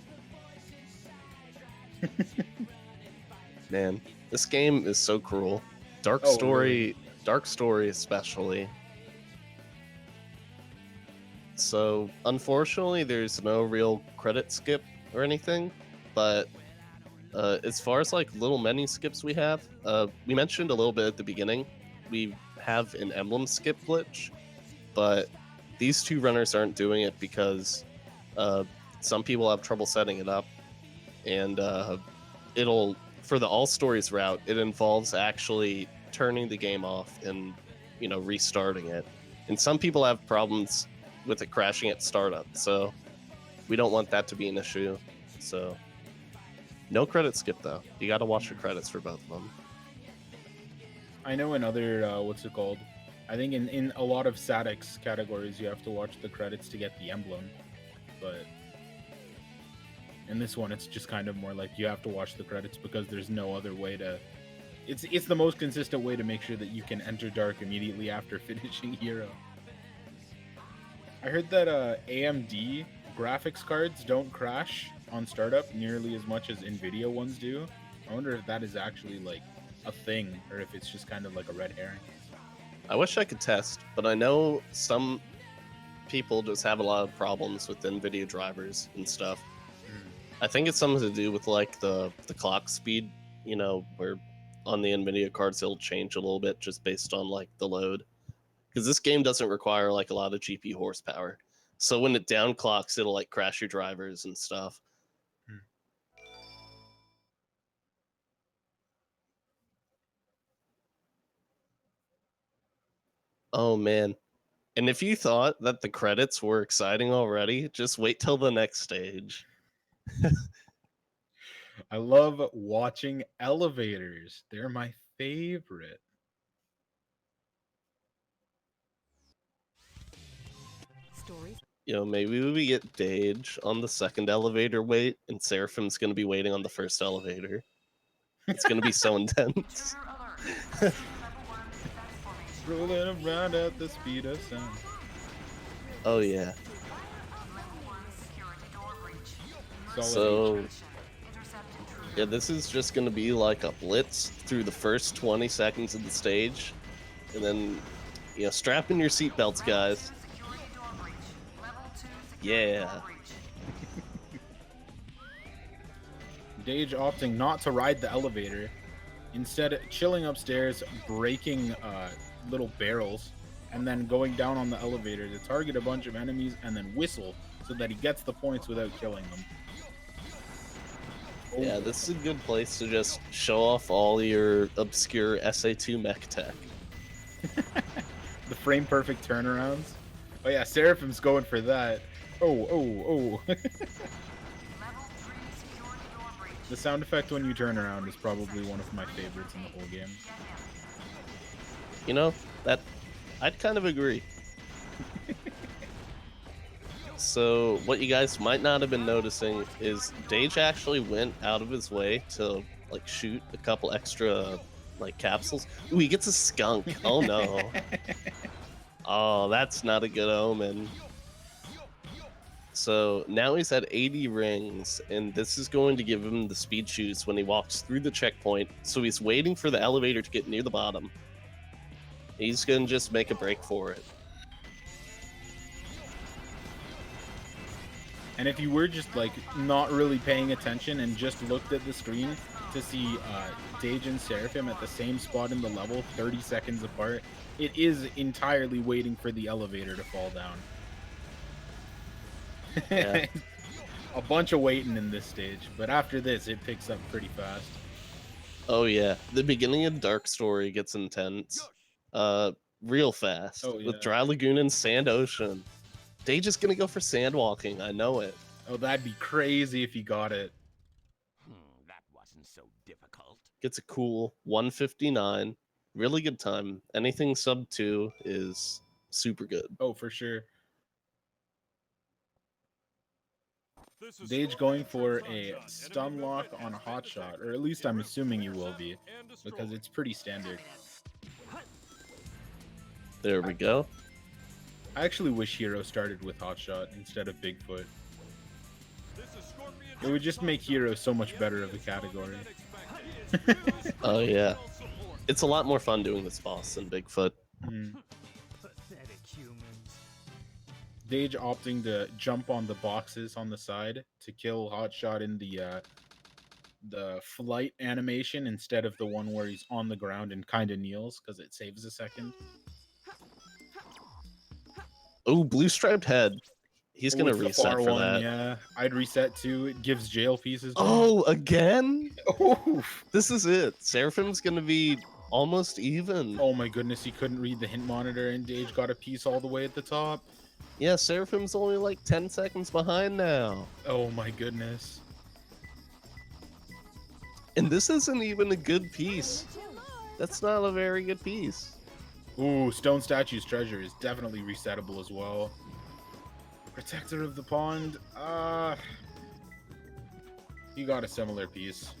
Man, this game is so cruel. Dark Oh, Story especially. So, unfortunately, there's no real credit skip or anything, but as far as like little menu skips we have, we mentioned a little bit at the beginning, we have an emblem skip glitch, but these 2 runners aren't doing it because some people have trouble setting it up, and for the all stories route, it involves actually turning the game off and restarting it, and some people have problems with it crashing at startup, so we don't want that to be an issue. So no credit skip though. You got to watch the credits for both of them. I know in other what's it called? I think in a lot of SATX categories you have to watch the credits to get the emblem, but in this one it's just kind of more like you have to watch the credits because there's no other way to. It's the most consistent way to make sure that you can enter Dark immediately after finishing Hero. I heard that AMD graphics cards don't crash on startup nearly as much as NVIDIA ones do. I wonder if that is actually like a thing or if it's just kind of like a red herring. I wish I could test, but I know some people just have a lot of problems with NVIDIA drivers and stuff. I think it's something to do with like the clock speed, where on the NVIDIA cards it'll change a little bit just based on like the load. Because this game doesn't require like a lot of GPU horsepower. So when it downclocks, it'll like crash your drivers and stuff. Oh man. And if you thought that the credits were exciting already, just wait till the next stage. I love watching elevators. They're my favorite. Stories. Maybe we get Dage on the second elevator wait, and Seraphim's gonna be waiting on the first elevator. It's gonna be so intense. Rolling around at the speed of sound. Oh yeah. Solid So yeah, this is just gonna be like a blitz through the first 20 seconds of the stage, and then strap in your seatbelts, guys. Yeah. Dage opting not to ride the elevator, instead chilling upstairs, breaking little barrels, and then going down on the elevator to target a bunch of enemies and then whistle so that he gets the points without killing them. Yeah, this is a good place to just show off all your obscure SA2 mech tech. The frame perfect turnarounds. Oh yeah, Seraphim's going for that. Oh. The sound effect when you turn around is probably one of my favorites in the whole game. You know, that I'd kind of agree. So what you guys might not have been noticing is Dage actually went out of his way to like shoot a couple extra like capsules. Ooh, he gets a skunk. Oh no. Oh, that's not a good omen. So now he's at 80 rings, and this is going to give him the speed shoots when he walks through the checkpoint. So he's waiting for the elevator to get near the bottom. He's going to just make a break for it. And if you were just like not really paying attention and just looked at the screen to see Dage and Seraphim at the same spot in the level 30 seconds apart, it is entirely waiting for the elevator to fall down. Yeah. A bunch of waiting in this stage, but after this it picks up pretty fast. Oh yeah, the beginning of Dark Story gets intense real fast Oh, yeah. with Dry Lagoon and Sand Ocean. Dage is going to go for sand walking, I know it. Oh, that'd be crazy if he got it. That wasn't so difficult. Gets a cool 159. Really good time. Anything sub 2 is super good. Oh, for sure. Dage going for a stun lock on a hot shot, or at least I'm assuming you will be, because it's pretty standard. There we go. I actually wish Hero started with hot shot instead of Bigfoot. It would just make Hero so much better of a category. Oh yeah. It's a lot more fun doing this boss than Bigfoot. Pathetic humans. Dage opting to jump on the boxes on the side to kill Hotshot in the flight animation instead of the one where he's on the ground and kind of kneels because it saves a second. Oh, blue striped head. He's Oh, gonna it's the reset far for one, that. Yeah, I'd reset too. It gives jail pieces. Oh, again? Oof. This is it. Seraphim's gonna be almost even. Oh my goodness, he couldn't read the hint monitor and Dage got a piece all the way at the top. Yeah, Seraphim's only like 10 seconds behind now. Oh my goodness. And this isn't even a good piece. That's not a very good piece. Ooh, Stone Statue's treasure is definitely resettable as well. Protector of the Pond. He got a similar piece.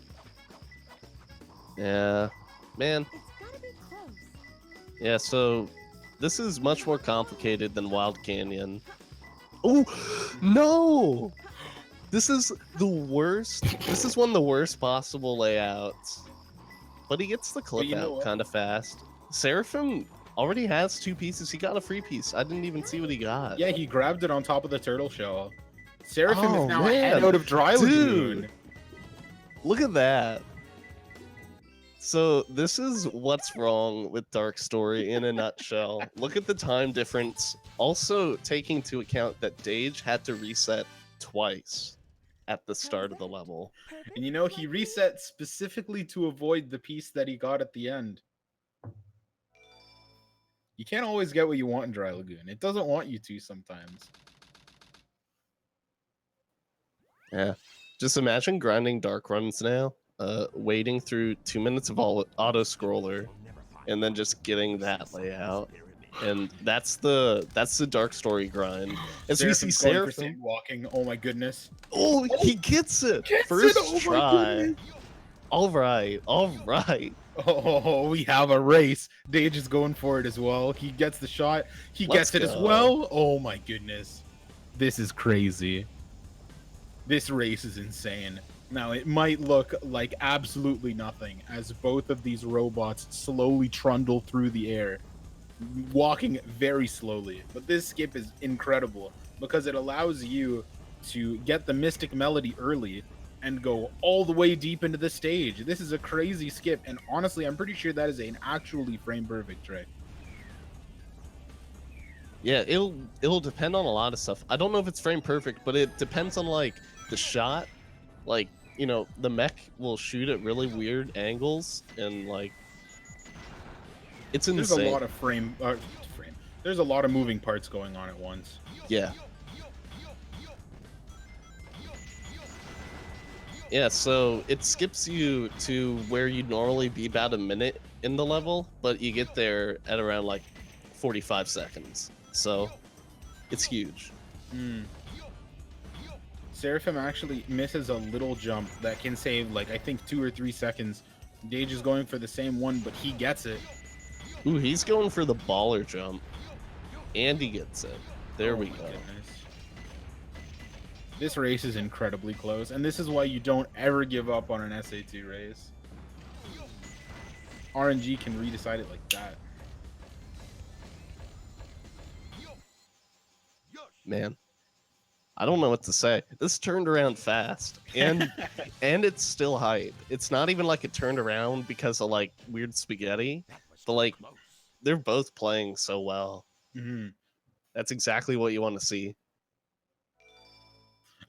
Yeah, man. It's gotta be close. Yeah, so this is much more complicated than Wild Canyon. Oh, no! This is the worst. This is one of the worst possible layouts. But he gets the clip you know out what? kind of fast. Seraphim already has 2 pieces. He got a free piece. I didn't even see what he got. Yeah, he grabbed it on top of the turtle shell. Seraphim Oh, is now man. ahead out of Dry Lagoon. Dude. Look at that. So this is what's wrong with Dark Story in a nutshell. Look at the time difference. Also taking into account that Dage had to reset twice at the start of the level. And you know, he reset specifically to avoid the piece that he got at the end. You can't always get what you want in Dry Lagoon. It doesn't want you to sometimes. Yeah. Just imagine grinding dark runs now, waiting through 2 minutes of auto scroller, and then just getting that layout. And that's the Dark Story grind. As we see Seraphim's going for Seraphim. sand walking. Oh my goodness. Oh, he gets it! Gets First it! Oh my try. goodness. All right, all right. Oh, we have a race. Dage is going for it as well. He gets the shot. He Let's gets it as go. well. Oh my goodness. This is crazy. This race is insane. Now, it might look like absolutely nothing as both of these robots slowly trundle through the air, walking very slowly. But this skip is incredible because it allows you to get the Mystic Melody early and go all the way deep into the stage. This is a crazy skip, and honestly, I'm pretty sure that is an actually frame perfect trick. Yeah, it'll depend on a lot of stuff. I don't know if it's frame perfect, but it depends on like the shot. Like you know, the mech will shoot at really weird angles, and like it's There's a insane. lot of There's a lot of moving parts going on at once. Yeah. Yeah, so it skips you to where you'd normally be about a minute in the level, but you get there at around like 45 seconds. So it's huge. Seraphim actually misses a little jump that can save, like, I think 2 or 3 seconds. Dage is going for the same one, but he gets it. Ooh, he's going for the baller jump. And he gets it. There we my go. goodness. This race is incredibly close, and this is why you don't ever give up on an SA2 race. RNG can redecide it like that. Man, I don't know what to say. This turned around fast, and and it's still hype. It's not even like it turned around because of like weird spaghetti, but like they're both playing so well. That's exactly what you want to see.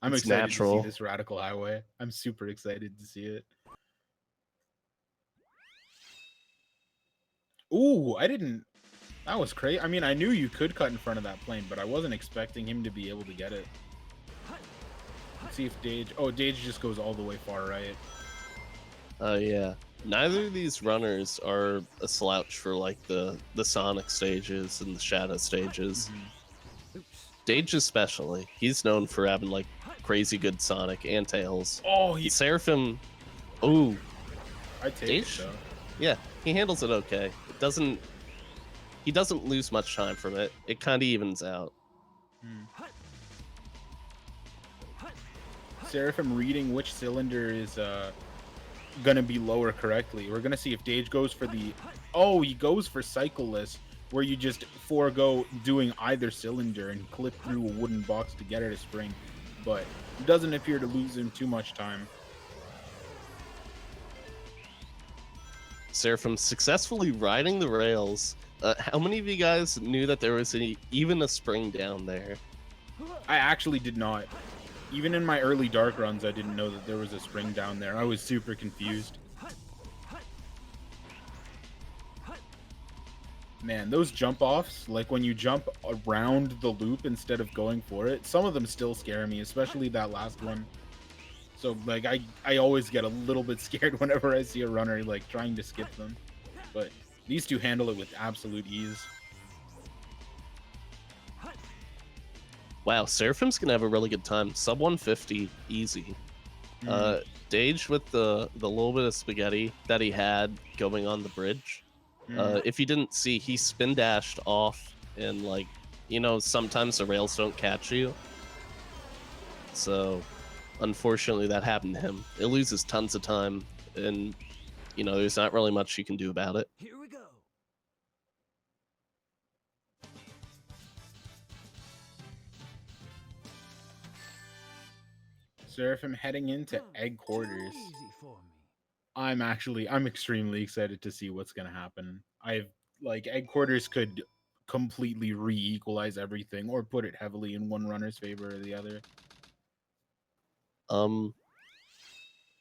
I'm It's excited natural. to see this Radical Highway. I'm super excited to see it. Ooh, that was crazy. I mean, I knew you could cut in front of that plane, but I wasn't expecting him to be able to get it. Let's see if Dage... Oh, Dage just goes all the way far right. Yeah. Neither of these runners are a slouch for like the Sonic stages and the Shadow stages. Dage especially. He's known for having like crazy good Sonic and Tails. Oh, And Seraphim. Ooh. I take Dage? it, though. Yeah, he handles it okay. He doesn't lose much time from it. It kind of evens out. Seraphim reading which cylinder is gonna be lower correctly. We're gonna see if Dage goes for the... Oh, he goes for cycleless, where you just forego doing either cylinder and clip through a wooden box to get it a spring, but it doesn't appear to lose him too much time. Seraphim successfully riding the rails. How many of you guys knew that there was even a spring down there? I actually did not. Even in my early dark runs, I didn't know that there was a spring down there. I was super confused. Man, those jump offs, like when you jump around the loop instead of going for it, some of them still scare me, especially that last one. So, like, I always get a little bit scared whenever I see a runner, like, trying to skip them. But these two handle it with absolute ease. Wow, Seraphim's gonna have a really good time. Sub 150, easy. Dage with the little bit of spaghetti that he had going on the bridge. If you didn't see, he spin dashed off, and like, you know, sometimes the rails don't catch you. So, unfortunately, that happened to him. It loses tons of time, and you know, there's not really much you can do about it. Here we go. Seraphim heading into egg quarters. Too easy for me. I'm extremely excited to see what's gonna happen. Egg quarters could completely re-equalize everything or put it heavily in one runner's favor or the other. I'm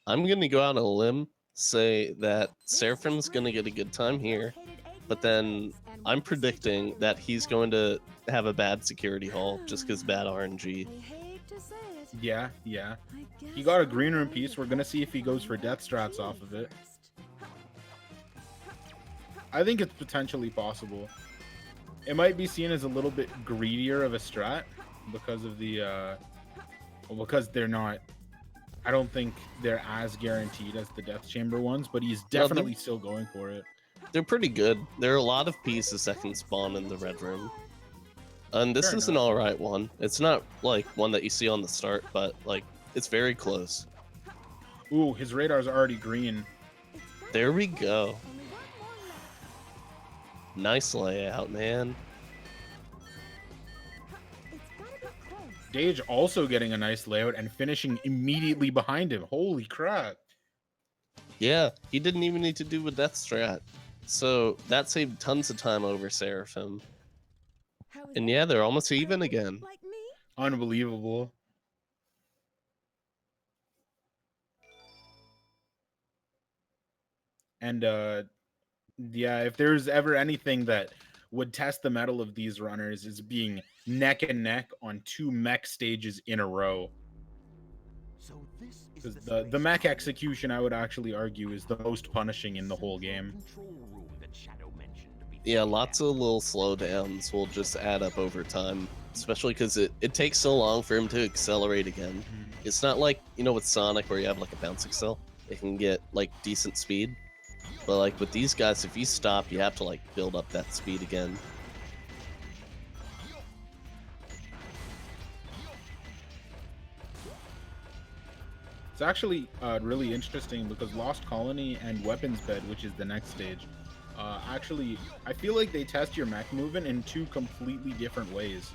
gonna go out on a limb, say that Seraphim's gonna get a good time here, but then I'm predicting that he's going to have a bad security haul just because bad RNG. Yeah. He got a green room piece. We're gonna see if he goes for death strats off of it. I think it's potentially possible. It might be seen as a little bit greedier of a strat because of the because they're not... I don't think they're as guaranteed as the death chamber ones, but he's definitely still going for it. They're pretty good. There are a lot of pieces that can spawn in the red room. And this is an alright one. It's not like one that you see on the start, but like it's very close. Ooh, his radar's already green. There we go. Nice layout, man. Dage also getting a nice layout and finishing immediately behind him. Holy crap. Yeah, he didn't even need to do a death strat. So that saved tons of time over Seraphim. And yeah, they're almost even again. Unbelievable. And yeah, if there's ever anything that would test the mettle of these runners, is being neck and neck on 2 mech stages in a row. So this is Because the the space mech tunnel. execution, I would actually argue, is the most punishing in the whole Central game. control room that Shadow mentioned before Yeah, he lots left. of little slowdowns will just add up over time, especially because it takes so long for him to accelerate again. It's not like, with Sonic where you have like a bounce accel. It can get like decent speed. But like with these guys, if you stop, you have to like build up that speed again. It's actually really interesting because Lost Colony and Weapons Bed, which is the next stage, actually, I feel like they test your mech movement in 2 completely different ways.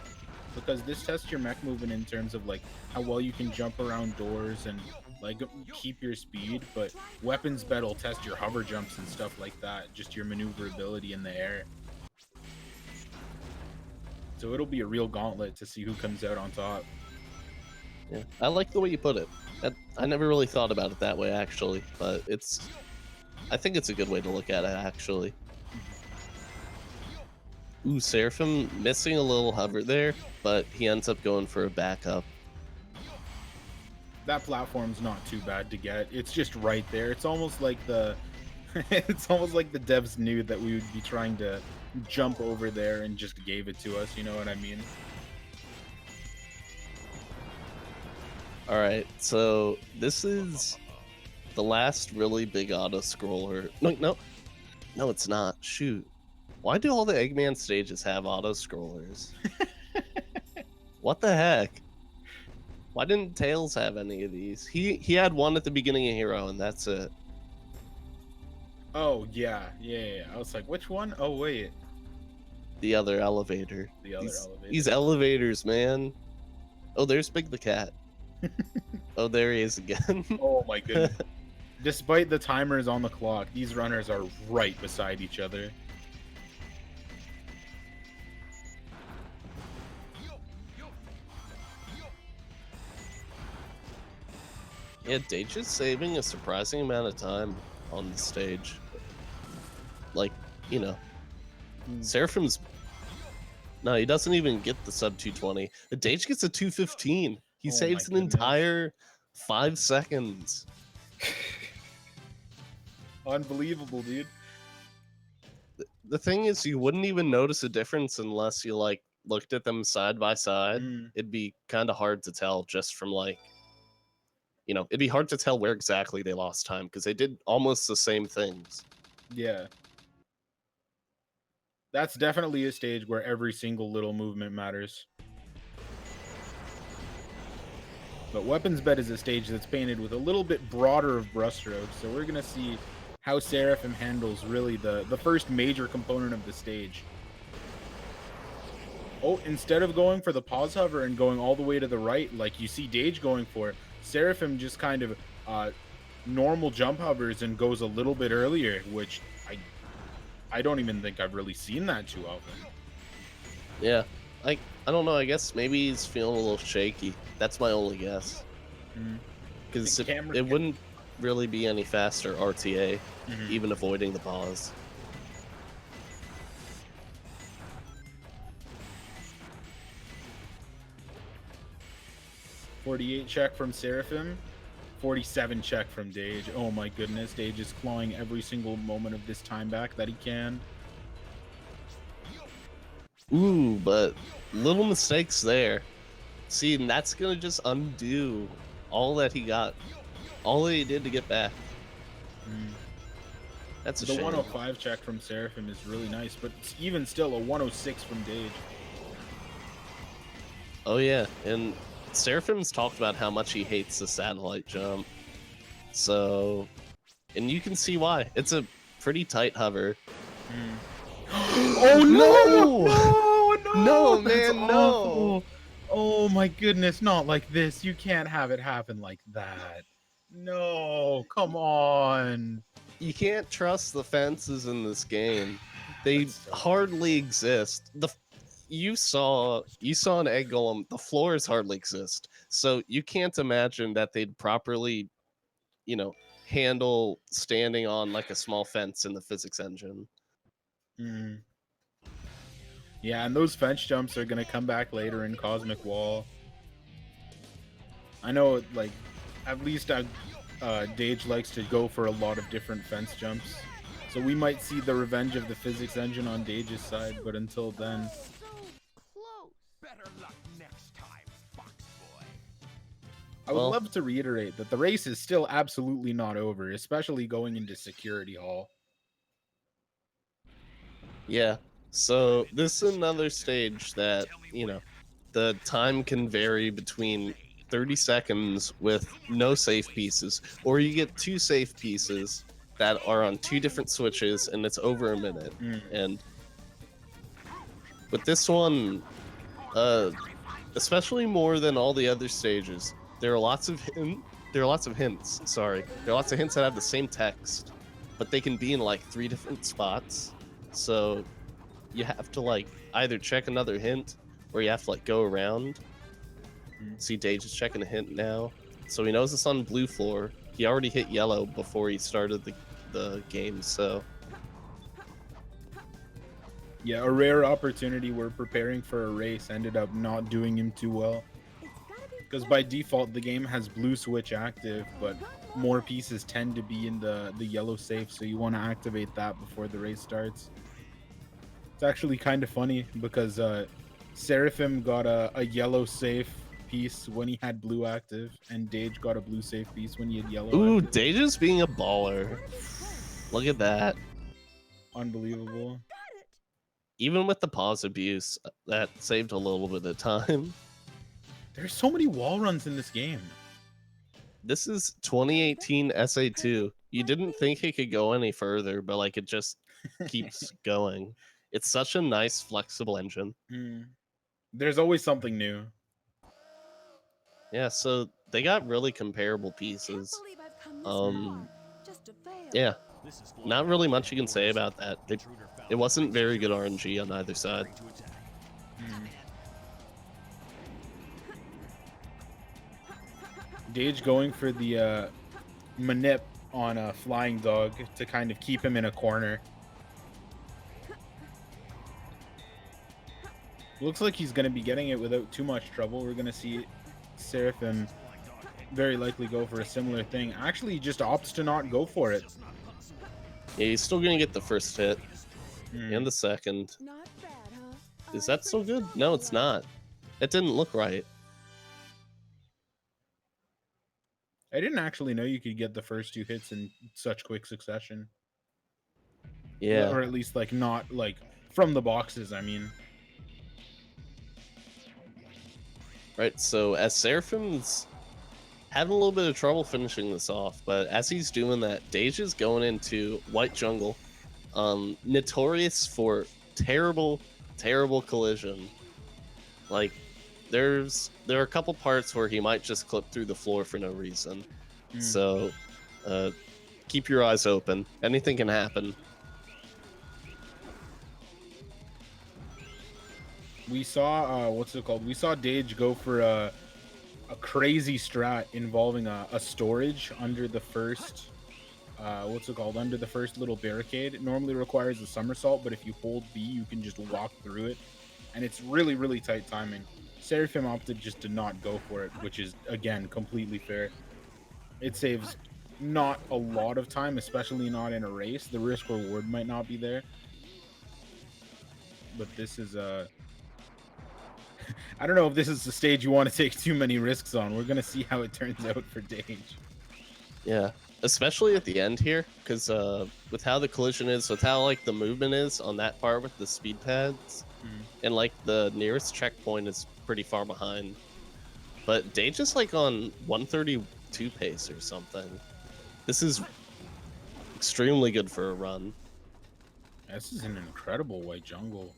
Because this tests your mech movement in terms of like how well you can jump around doors and like keep your speed, but Weapons Bed will test your hover jumps and stuff like that, just your maneuverability in the air. So it'll be a real gauntlet to see who comes out on top. Yeah, I like the way you put it. I never really thought about it that way actually, but I think it's a good way to look at it actually. Ooh, Seraphim missing a little hover there, but he ends up going for a backup. That platform's not too bad to get. It's just right there. It's almost like the it's almost like the devs knew that we would be trying to jump over there and just gave it to us, you know what I mean? Alright, so this is the last really big auto-scroller. No, it's not. Shoot. Why do all the Eggman stages have auto-scrollers? What the heck? Why didn't Tails have any of these? He had one at the beginning of Hero, and that's it. Oh, yeah. I was like, which one? Oh, wait. The other elevator. The other These elevator. elevators, man. Oh, there's Big the Cat. Oh, there he is again. Oh, my goodness. Despite the timers on the clock, these runners are right beside each other. Yeah, Dage is saving a surprising amount of time on the stage. Like, Seraphim's... No, he doesn't even get the sub 220. Dage gets a 215. He Oh my saves an goodness. entire 5 seconds. Unbelievable, dude. The thing is, you wouldn't even notice a difference unless you, like, looked at them side by side. It'd be kind of hard to tell just from, like... it'd be hard to tell where exactly they lost time, because they did almost the same things. Yeah. That's definitely a stage where every single little movement matters. But Weapons Bed is a stage that's painted with a little bit broader of brushstrokes, so we're going to see how Seraphim handles really the first major component of the stage. Oh, instead of going for the pause hover and going all the way to the right, like you see Dage going for, Seraphim just kind of normal jump hovers and goes a little bit earlier, which I don't even think I've really seen that too often. Yeah, I don't know. I guess maybe he's feeling a little shaky. That's my only guess. Because it wouldn't really be any faster RTA, even avoiding the pause. .48 check from Seraphim. 47 check from Dage. Oh my goodness, Dage is clawing every single moment of this time back that he can. Ooh, but little mistakes there. See, and that's gonna just undo all that he got, all that he did to get back. That's a The shame. 105 check from Seraphim is really nice, but even still a 106 from Dage. Oh yeah, and Seraphim's talked about how much he hates the satellite jump. So, and you can see why. It's a pretty tight hover. Oh no! No, That's man, no! awful. Oh my goodness, not like this. You can't have it happen like that. No, come on. You can't trust the fences in this game. They That's so hardly exist. You saw an egg golem. The floors hardly exist, so you can't imagine that they'd properly, handle standing on like a small fence in the physics engine. Mm. Yeah, and those fence jumps are gonna come back later in Cosmic Wall. I know, like, at least Dage likes to go for a lot of different fence jumps. So we might see the revenge of the physics engine on Dage's side, but until then... So close. Better luck next time, Fox Boy. I would Well- love to reiterate that the race is still absolutely not over, especially going into Security Hall. Yeah. So this is another stage that, you know, the time can vary between 30 seconds with no safe pieces, or you get 2 safe pieces that are on 2 different switches and it's over a minute. And with this one, especially more than all the other stages, there are lots of hints. Sorry, there are lots of hints that have the same text, but they can be in like 3 different spots. So you have to like either check another hint or you have to like go around. See, Dage is checking a hint now, so he knows it's on blue floor. He already hit yellow before he started the game, so Yeah, a rare opportunity where preparing for a race ended up not doing him too well. Because by default, the game has blue switch active, but more pieces tend to be in the yellow safe, so you want to activate that before the race starts. It's actually kind of funny because Seraphim got a yellow safe piece when he had blue active, and Dage got a blue safe piece when he had yellow ooh, active. Dage is being a baller. Look at that. Unbelievable. Even with the pause abuse, that saved a little bit of time. There's so many wall runs in this game. This is 2018 SA2. You didn't think it could go any further, but like it just keeps going. It's such a nice, flexible engine. There's always something new. Yeah, so they got really comparable pieces. Yeah, not really much you can say about that. It wasn't very good RNG on either side. Dage going for the manip on a flying dog to kind of keep him in a corner. Looks like he's going to be getting it without too much trouble. We're going to see Seraphim very likely go for a similar thing. Actually, he just opts to not go for it. Yeah, he's still gonna get the first hit and the second. Not bad, huh? Is that so good? No, it's not. It didn't look right. I didn't actually know you could get the first 2 hits in such quick succession. Yeah. Or at least, like, not, like, from the boxes, I mean. Right, so as Seraphim's having a little bit of trouble finishing this off, but as he's doing that, Dage is going into White Jungle, notorious for terrible, terrible collision. Like, there are a couple parts where he might just clip through the floor for no reason. So, keep your eyes open. Anything can happen. We saw, what's it called? We saw Dage go for a crazy strat involving a storage under the first, what's it called? Under the first little barricade. It normally requires a somersault, but if you hold B, you can just walk through it. And it's really, really tight timing. Seraphim opted just to not go for it, which is, again, completely fair. It saves not a lot of time, especially not in a race. The risk reward might not be there. But this is I don't know if this is the stage you want to take too many risks on. We're going to see how it turns out for Dage. Yeah, especially at the end here, because with how the collision is, with how like the movement is on that part with the speed pads, and like the nearest checkpoint is pretty far behind. But Dage is like on 132 pace or something. This is extremely good for a run. This is an incredible White Jungle.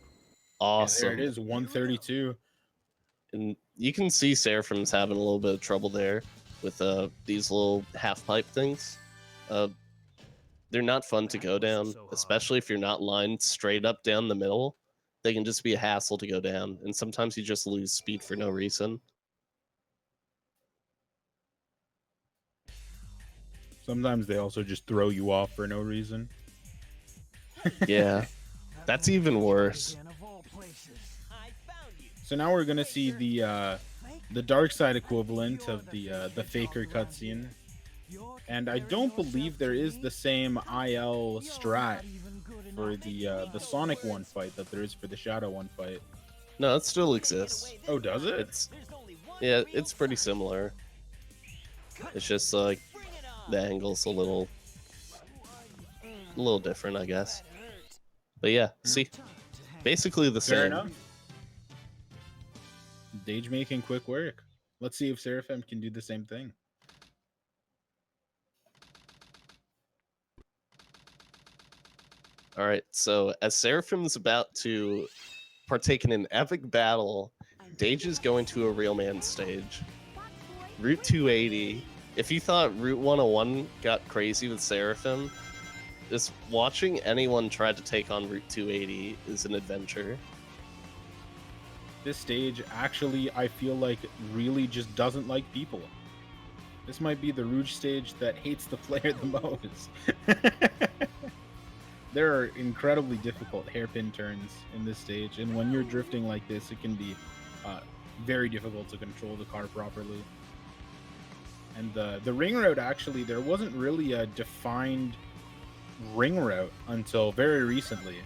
Awesome. Yeah, there it is, 132. And you can see Seraphim's having a little bit of trouble there with these little half pipe things. They're not fun to go down, especially if you're not lined straight up down the middle. They can just be a hassle to go down, and sometimes you just lose speed for no reason. Sometimes they also just throw you off for no reason. Yeah, that's even worse. So now we're gonna see the dark side equivalent of the Faker cutscene, and I don't believe there is the same IL strat for the Sonic one fight that there is for the Shadow one fight. No, it still exists. Oh, does it? Yeah, it's pretty similar. It's just like the angle's a little different, I guess. But yeah, see, basically the Fair same. enough. Dage making quick work. Let's see if Seraphim can do the same thing. All right, so as Seraphim's about to partake in an epic battle, Dage is going to a real man stage. Route 280. If you thought Route 101 got crazy with Seraphim, just watching anyone try to take on Route 280 is an adventure. This stage actually, I feel like, really just doesn't like people. This might be the Rouge stage that hates the player the most. There are incredibly difficult hairpin turns in this stage, and when you're drifting like this, it can be very difficult to control the car properly. And the ring route, actually, there wasn't really a defined ring route until very recently.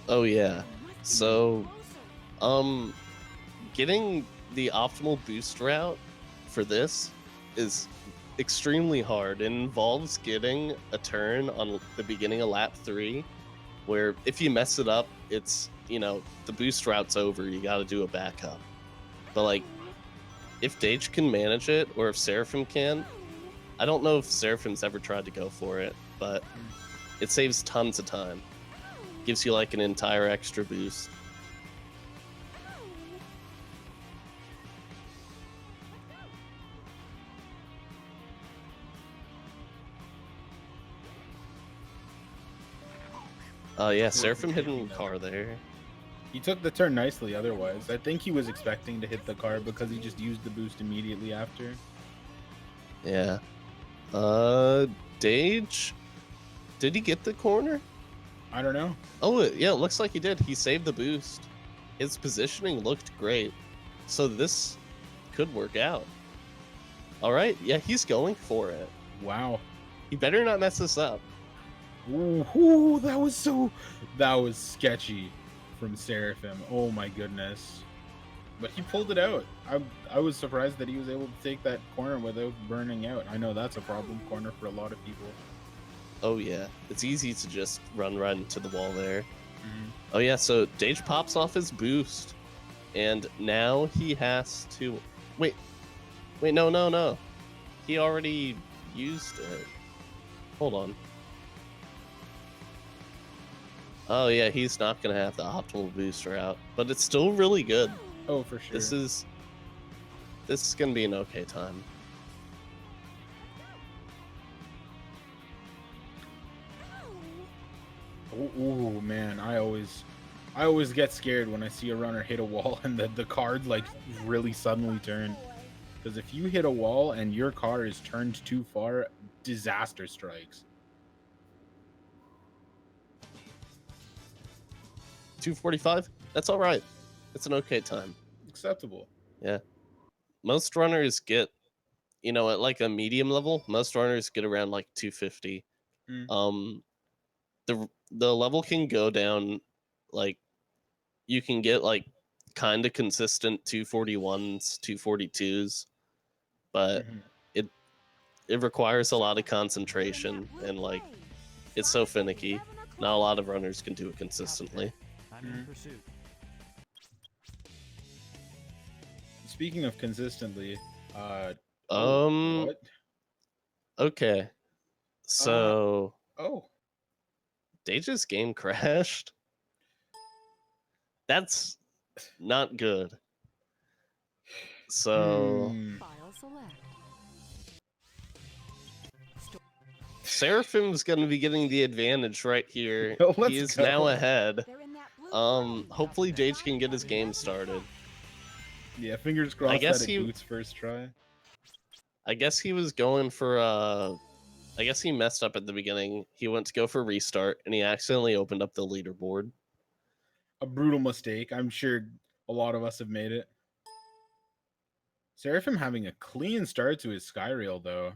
Oh yeah. So, getting the optimal boost route for this is extremely hard. It involves getting a turn on the beginning of lap 3, where if you mess it up, it's, you know, the boost route's over. You got to do a backup. But like, if Dage can manage it, or if Seraphim can, I don't know if Seraphim's ever tried to go for it, but it saves tons of time. Gives you like an entire extra boost. Yeah, Seraphim hitting car there. He took the turn nicely otherwise. I think he was expecting to hit the car because he just used the boost immediately after. Yeah. Dage? Did he get the corner? I don't know. Oh, yeah, it looks like he did. He saved the boost. His positioning looked great. So this could work out. All right, yeah, he's going for it. Wow. He better not mess this up. Ooh, that was sketchy from Seraphim. Oh my goodness. But he pulled it out. I was surprised that he was able to take that corner without burning out. I know that's a problem corner for a lot of people. Oh yeah, it's easy to just run right into the wall there. Mm-hmm. Oh yeah, so Dage pops off his boost, and now he has to wait. No. He already used it. Hold on. Oh yeah, he's not gonna have the optimal boost route, but it's still really good. Oh, for sure. This is gonna be an okay time. Ooh, man, I always get scared when I see a runner hit a wall and the card like really suddenly turn. Because if you hit a wall and your car is turned too far, disaster strikes. 245? That's all right. It's an okay time. Acceptable. Yeah. Most runners get, you know, at like a medium level, most runners get around like 250. Mm. The level can go down, like, you can get like kind of consistent 241s, 242s, but Mhm. it requires a lot of concentration, and like, it's so finicky. Not a lot of runners can do it consistently. I'm in pursuit. Speaking of consistently, What? Okay. So oh, Dage's game crashed. That's not good. So File select. Seraphim's gonna be getting the advantage right here. Let's He is go. now ahead. They're in that blue Hopefully Dage can get his game started. yeah, fingers crossed guess that it he- boots first try. I guess he was going for I guess he messed up at the beginning. He went to go for restart and he accidentally opened up the leaderboard. A brutal mistake. I'm sure a lot of us have made it. Seraphim having a clean start to his Skyrail, though.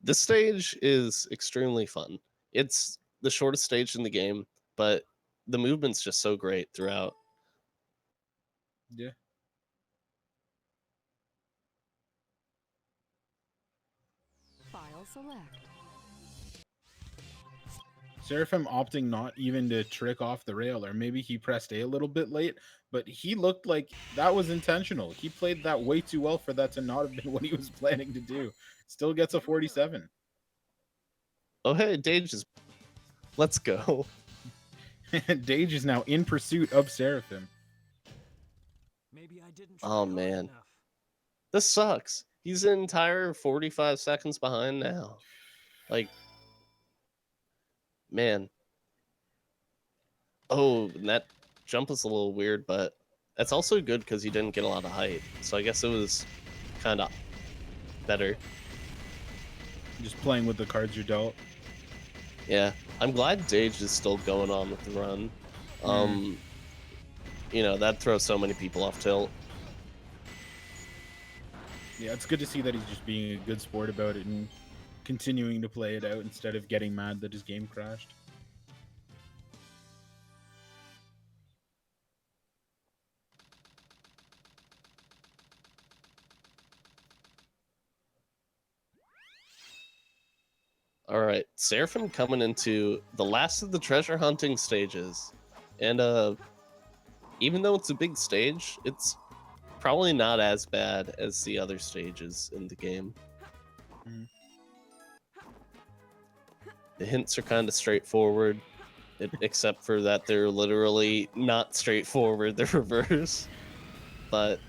This stage is extremely fun. It's the shortest stage in the game, but the movement's just so great throughout. Yeah. File select. Seraphim opting not even to trick off the rail, or maybe he pressed A little bit late, but he looked like that was intentional. He played that way too well for that to not have been what he was planning to do. Still gets a 47. Oh, hey, Dage is... Let's go. Dage is now in pursuit of Seraphim. Maybe I didn't Oh, try hard man. enough. This sucks. He's an entire 45 seconds behind now. Like, man. Oh, and that jump was a little weird, but that's also good because he didn't get a lot of height. So I guess it was kind of better. Just playing with the cards you're dealt. Yeah, I'm glad Dage is still going on with the run. You know, that throws so many people off tilt. Yeah, it's good to see that he's just being a good sport about it and continuing to play it out instead of getting mad that his game crashed. All right, Seraphim coming into the last of the treasure hunting stages. And even though it's a big stage, it's probably not as bad as the other stages in the game. Mhm. The hints are kind of straightforward, except for that they're literally not straightforward, they're reverse. But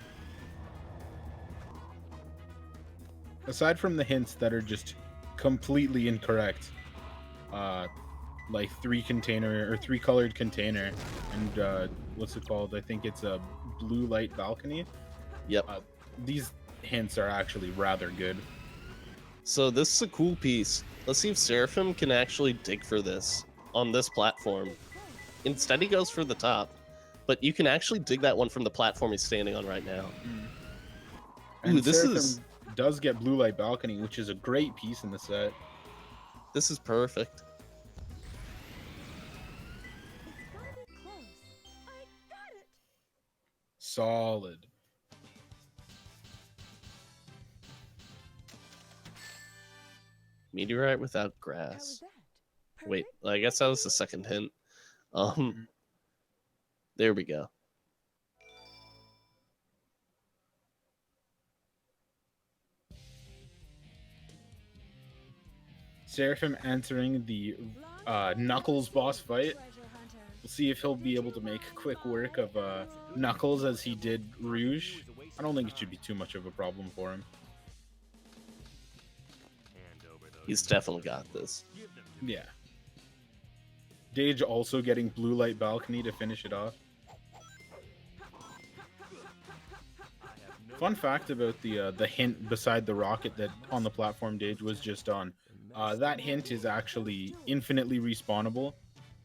Aside from the hints that are just completely incorrect, like three colored container, and what's it called? I think it's a blue light balcony. yep. These hints are actually rather good. So this is a cool piece. Let's see if Seraphim can actually dig for this on this platform. Instead, he goes for the top, but you can actually dig that one from the platform he's standing on right now. And Ooh, this Seraphim is does get blue light balcony, which is a great piece in the set. this is perfect. It's gotta be close. I got it. Solid. Meteorite without How was grass. that? Wait, Perfect? I guess that was the second hint. There we go. Seraphim entering the Knuckles boss fight. We'll see if he'll be able to make quick work of Knuckles as he did Rouge. I don't think it should be too much of a problem for him. He's definitely got this. Yeah. Dage also getting blue light balcony to finish it off. Fun fact about the hint beside the rocket that on the platform Dage was just on. That hint is actually infinitely respawnable.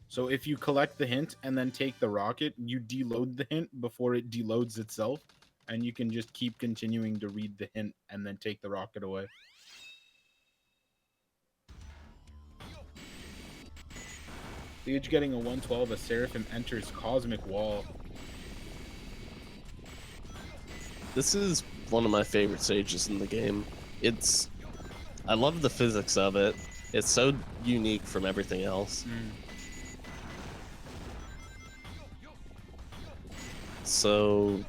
So if you collect the hint and then take the rocket, you deload the hint before it deloads itself, and you can just keep continuing to read the hint and then take the rocket away. Dage getting a 112 as Seraphim enters Cosmic Wall. This is one of my favorite stages in the game. I love the physics of it. It's so unique from everything else. So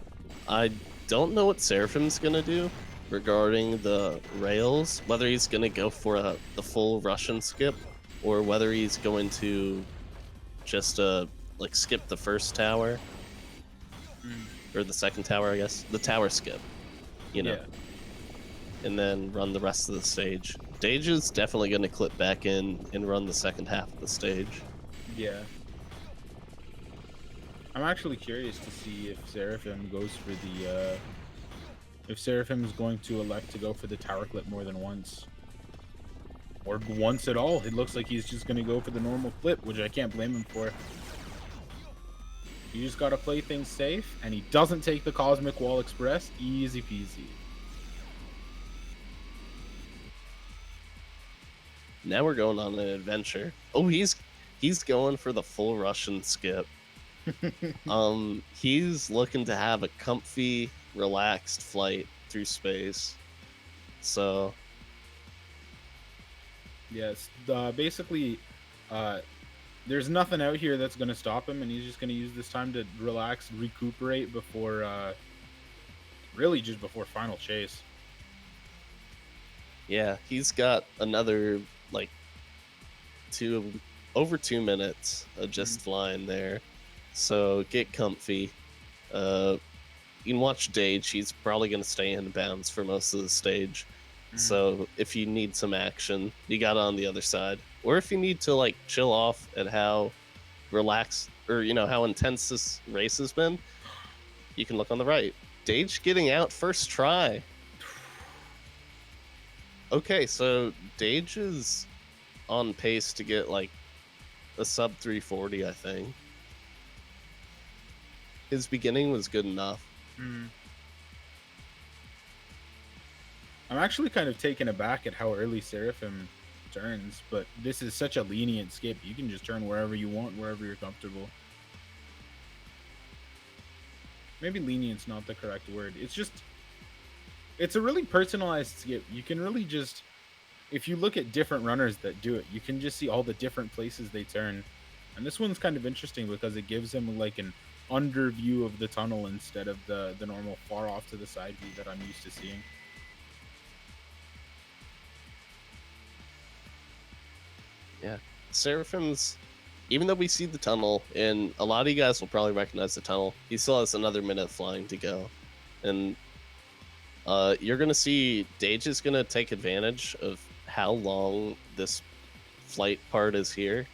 I don't know what Seraphim's gonna do regarding the rails, whether he's gonna go for the full Russian skip or whether he's going to just like skip the first tower or the second tower, I guess, the tower skip, you know, and then run the rest of the stage. Dage is definitely going to clip back in and run the second half of the stage. Yeah. I'm actually curious to see if Seraphim goes for the if Seraphim is going to elect to go for the tower clip more than once. Or once at all. It looks like he's just going to go for the normal clip, which I can't blame him for. You just got to play things safe, and he doesn't take the Cosmic Wall Express. Easy peasy. Now we're going on an adventure. Oh, he's going for the full Russian skip. He's looking to have a comfy, relaxed flight through space. So Yes, basically, there's nothing out here that's going to stop him, and he's just going to use this time to relax, recuperate before, really just before final chase. yeah, he's got another like over 2 minutes of just flying there. So get comfy. You can watch Dage. He's probably going to stay in bounds for most of the stage. So if you need some action, you got it on the other side. Or if you need to like chill off at how relaxed or how intense this race has been, you can look on the right. Dage getting out first try. Okay, so Dage is on pace to get like a sub 340, I think. His beginning was good enough. I'm actually kind of taken aback at how early Seraphim turns, but this is such a lenient skip. You can just turn wherever you want, wherever you're comfortable. Maybe lenient's not the correct word. It's a really personalized skip. You can really just, if you look at different runners that do it, you can just see all the different places they turn. And this one's kind of interesting because it gives them like an under view of the tunnel instead of the normal far off to the side view that I'm used to seeing. Yeah, Seraphim's, even though we see the tunnel, and a lot of you guys will probably recognize the tunnel, he still has another minute flying to go. And you're going to see Dage is going to take advantage of how long this flight part is here.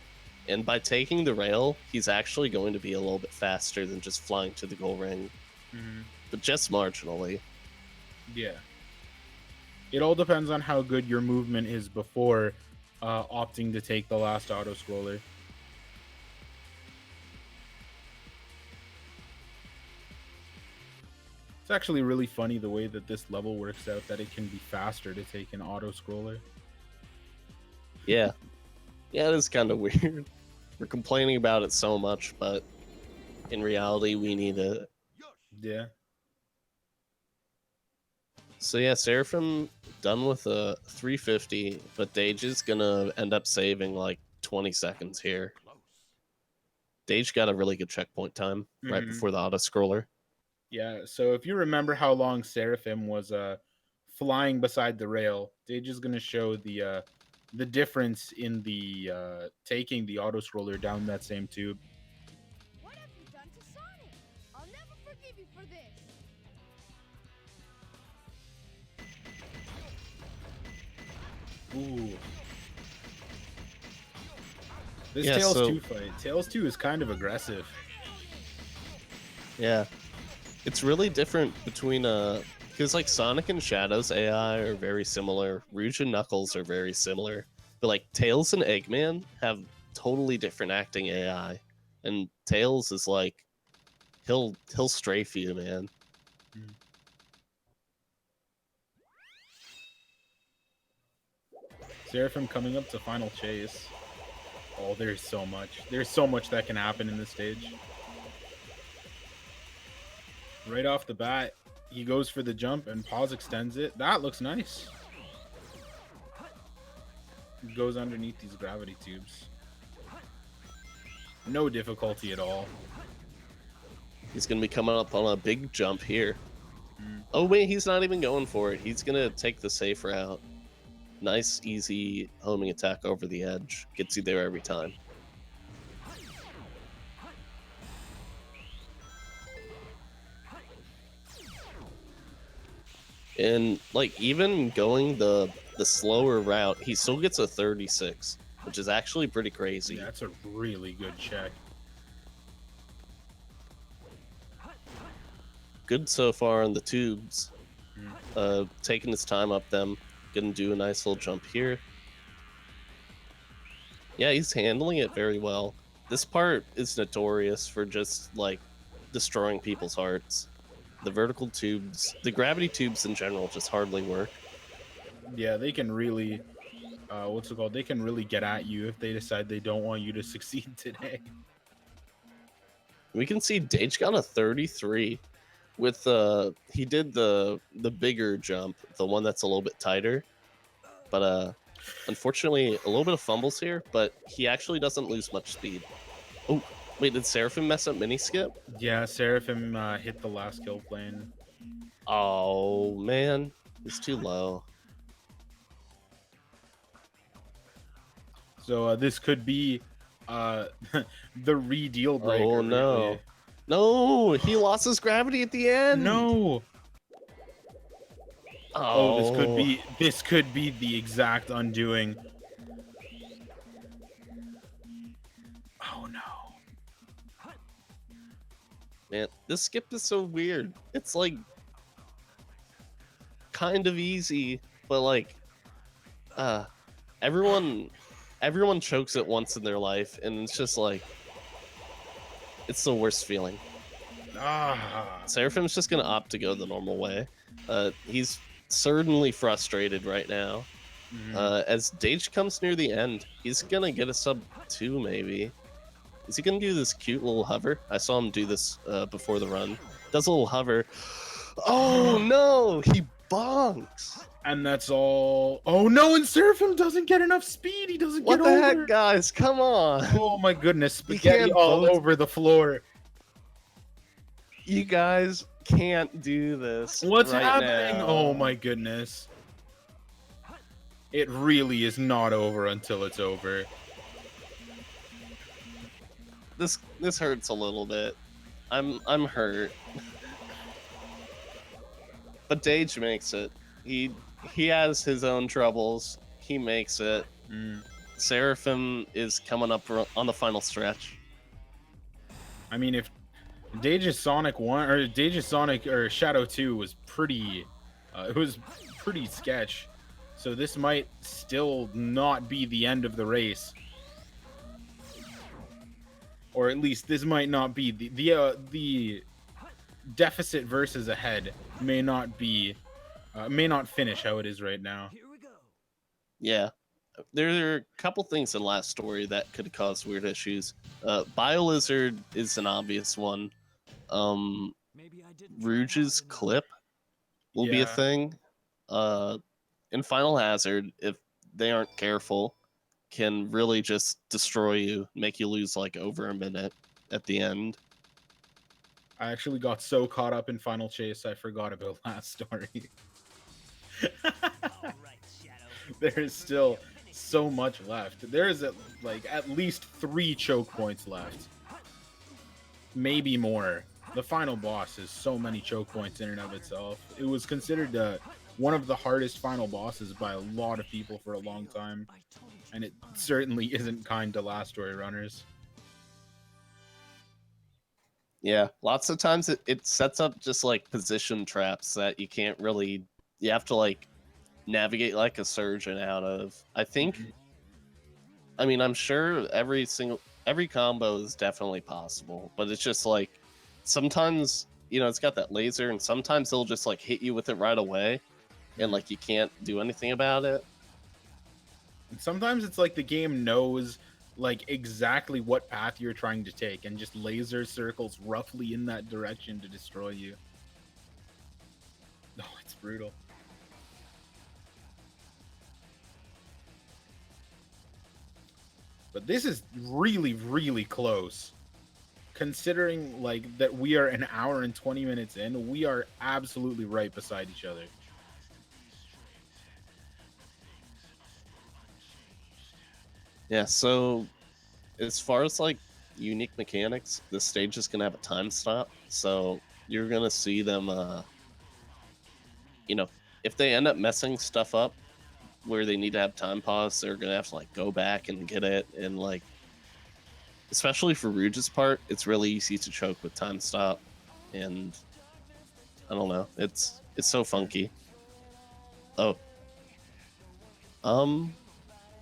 And by taking the rail, he's actually going to be a little bit faster than just flying to the goal ring. But just marginally. Yeah. It all depends on how good your movement is before opting to take the last auto scroller. It's actually really funny the way that this level works out, that it can be faster to take an auto scroller. Yeah. Yeah, it is kind of weird. We're complaining about it so much, but in reality, we need it. Yeah. So yeah, Seraphim done with a 350, but Dage is gonna end up saving like 20 seconds here. Dage got a really good checkpoint time right before the auto scroller. Yeah, so if you remember how long Seraphim was flying beside the rail, Dage is going to show the difference in the taking the auto scroller down that same tube. What have you done to Sonic? I'll never forgive you for this. Ooh. This Yeah, Tails so- 2 fight. Tails 2 is kind of aggressive. Yeah. It's really different between because like Sonic and Shadow's AI are very similar. Rouge and Knuckles are very similar. But like Tails and Eggman have totally different acting AI. And Tails is like he'll strafe you, man. Seraphim coming up to final chase. Oh, there's so much. There's so much that can happen in this stage. Right off the bat, he goes for the jump and pause extends it. That looks nice. Goes underneath these gravity tubes. No difficulty at all. He's gonna be coming up on a big jump here. Oh wait, he's not even going for it. He's gonna take the safe route. Nice, easy homing attack over the edge. Gets you there every time. And like even going the slower route, he still gets a 36, which is actually pretty crazy. Yeah, that's a really good check. good so far on the tubes. Taking his time up them. Gonna do a nice little jump here. Yeah, he's handling it very well. This part is notorious for just, like, destroying people's hearts. The vertical tubes, the gravity tubes in general just hardly work. Yeah, they can really, what's it called? They can really get at you if they decide they don't want you to succeed today. We can see Dage got a 33 with he did the bigger jump, the one that's a little bit tighter. But unfortunately a little bit of fumbles here, but he actually doesn't lose much speed. Oh, wait, did Seraphim mess up mini skip? Yeah, Seraphim hit the last kill plane. Oh man, he's too low. So this could be the re-deal breaker. Oh no. Really. No, he lost his gravity at the end. No. Oh, This could be the exact undoing. Oh no. Man, this skip is so weird. It's like kind of easy, but like everyone chokes it once in their life, and it's just like it's the worst feeling. Seraphim's just gonna opt to go the normal way. He's certainly frustrated right now. As Dage comes near the end, he's gonna get a sub 2 maybe. Is he gonna do this cute little hover? I saw him do this before the run. Does a little hover. Oh no, he bonks. And that's all. Oh no, and Seraphim doesn't get enough speed. He doesn't What get the over. heck, guys? Come on. Oh my goodness, spaghetti can't all both- over the floor. You guys can't do this. What's right happening? now. Oh my goodness. It really is not over until it's over. This hurts a little bit. I'm hurt. But Dage makes it. He has his own troubles. He makes it. Seraphim is coming up on the final stretch. I mean, if Dage's Sonic 1 or Dage's Sonic or Shadow 2 was pretty it was pretty sketch. So this might still not be the end of the race. Or at least this might not be the deficit versus ahead may not finish how it is right now. Here we go. Yeah. There are a couple things in last story that could cause weird issues. BioLizard is an obvious one. Maybe I didn't try Rouge's hard enough. clip will be a Yeah. thing. In Final Hazard, if they aren't careful, can really just destroy you, make you lose like over a minute at the end. I actually got so caught up in Final Chase I forgot about last story. There is still so much left. There is at least 3 choke points left. Maybe more. The final boss is so many choke points in and of itself. It was considered one of the hardest final bosses by a lot of people for a long time. And it certainly isn't kind to last story runners. Yeah, lots of times it sets up just like position traps that you can't really, you have to like navigate like a surgeon out of. I think, I mean, I'm sure every combo is definitely possible, but it's just like sometimes, it's got that laser, and sometimes they'll just like hit you with it right away, and like you can't do anything about it. And sometimes it's like the game knows like exactly what path you're trying to take and just laser circles roughly in that direction to destroy you. Oh, it's brutal. But this is really, really close. Considering like that we are an hour and 20 minutes in, we are absolutely right beside each other. Yeah, so as far as like unique mechanics, this stage is gonna have a time stop, so you're gonna see them if they end up messing stuff up where they need to have time pause, they're gonna have to like go back and get it, and like especially for Rouge's part, it's really easy to choke with time stop, and I don't know. It's so funky. Oh.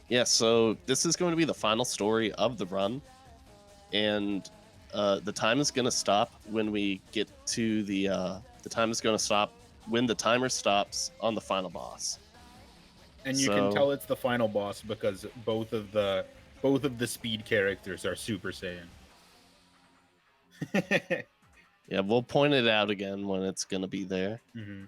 Yeah, so this is going to be the final story of the run, and the time is going to stop when we get to the time is going to stop when the timer stops on the final boss. And you can tell it's the final boss because both of the speed characters are Super Saiyan. Yeah, we'll point it out again when it's going to be there. Mm-hmm.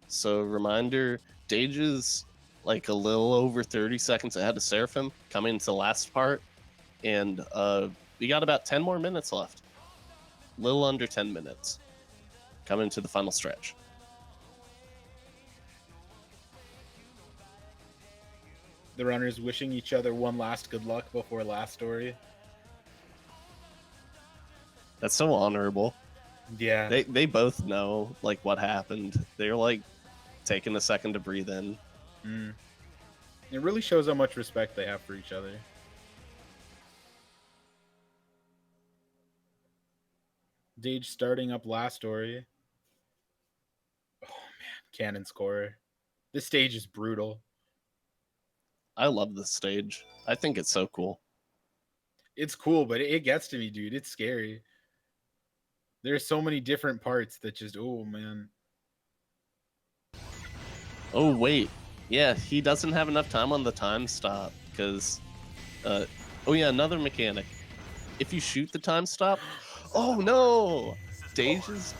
So reminder, Dage is like a little over 30 seconds ahead of Seraphim coming into the last part, and we got about 10 more minutes left. Little under 10 minutes coming into the final stretch. The runners wishing each other one last good luck before last story. That's so honorable. Yeah. They both know like what happened. They're like taking a second to breathe in. Mm. It really shows how much respect they have for each other. Dage starting up last story. Oh man, cannon scorer. This stage is brutal. I love this stage. I think it's so cool. It's cool, but it gets to me, dude. It's scary. There's so many different parts that just, oh man. Oh wait, yeah, he doesn't have enough time on the time stop because, oh yeah, another mechanic. If you shoot the time stop, oh no, Dage is.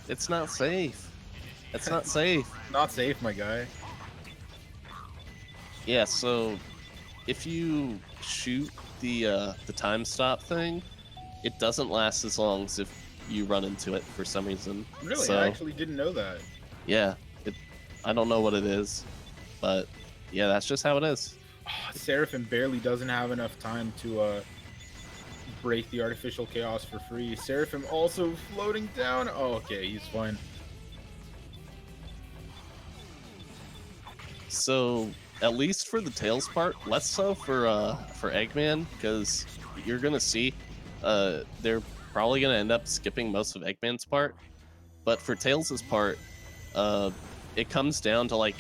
It's not safe. It's not safe. Not safe, my guy. Yeah, so if you shoot the time stop thing, it doesn't last as long as if you run into it for some reason. Really? So, I actually didn't know that. yeah, I don't know what it is, but yeah, that's just how it is. Oh, Seraphim barely doesn't have enough time to break the artificial chaos for free. Seraphim also floating down. Oh, okay, he's fine. So at least for the Tails part, less so for Eggman, because you're gonna see they're probably gonna end up skipping most of Eggman's part. But for Tails' part, it comes down to like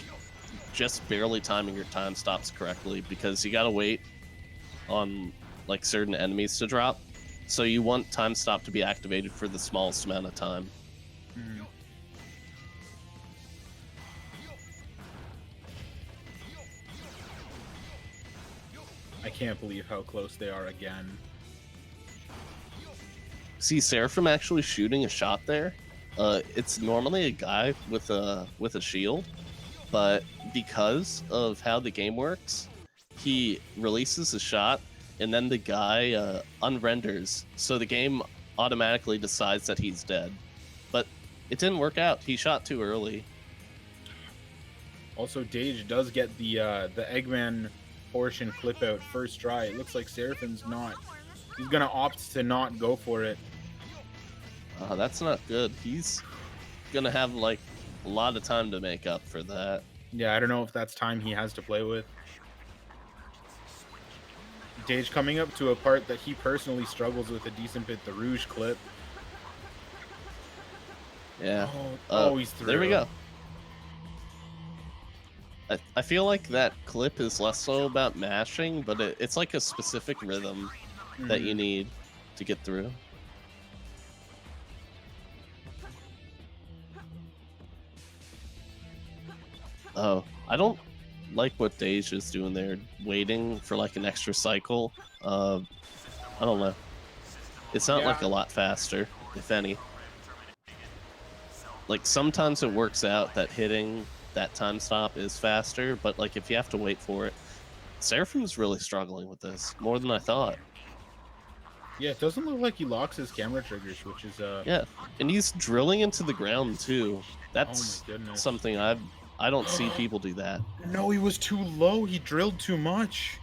just barely timing your time stops correctly, because you gotta wait on like certain enemies to drop. So you want time stop to be activated for the smallest amount of time. Mm. I can't believe how close they are again. See, Seraphim actually shooting a shot there. It's normally a guy with a shield, but because of how the game works, he releases a shot and then the guy unrenders, so the game automatically decides that he's dead. But it didn't work out. He shot too early. Also, Dage does get the Eggman portion clip out first try. It looks like Seraphim's not. He's gonna opt to not go for it. That's not good. He's gonna have like a lot of time to make up for that. Yeah, I don't know if that's time he has to play with. Dage coming up to a part that he personally struggles with a decent bit, the Rouge clip. Yeah. Oh, he's through. There we go. I feel like that clip is less so about mashing, but it's like a specific rhythm that you need to get through. Oh, I don't like what Dage is doing there, waiting for like an extra cycle. I don't know. It's not like a lot faster, if any. Like sometimes it works out that hitting that time stop is faster, but like if you have to wait for it, Seraphim's really struggling with this more than I thought. Yeah, it doesn't look like he locks his camera triggers, which is yeah, and he's drilling into the ground too. That's oh my goodness. something I don't see people do that. No, he was too low. He drilled too much.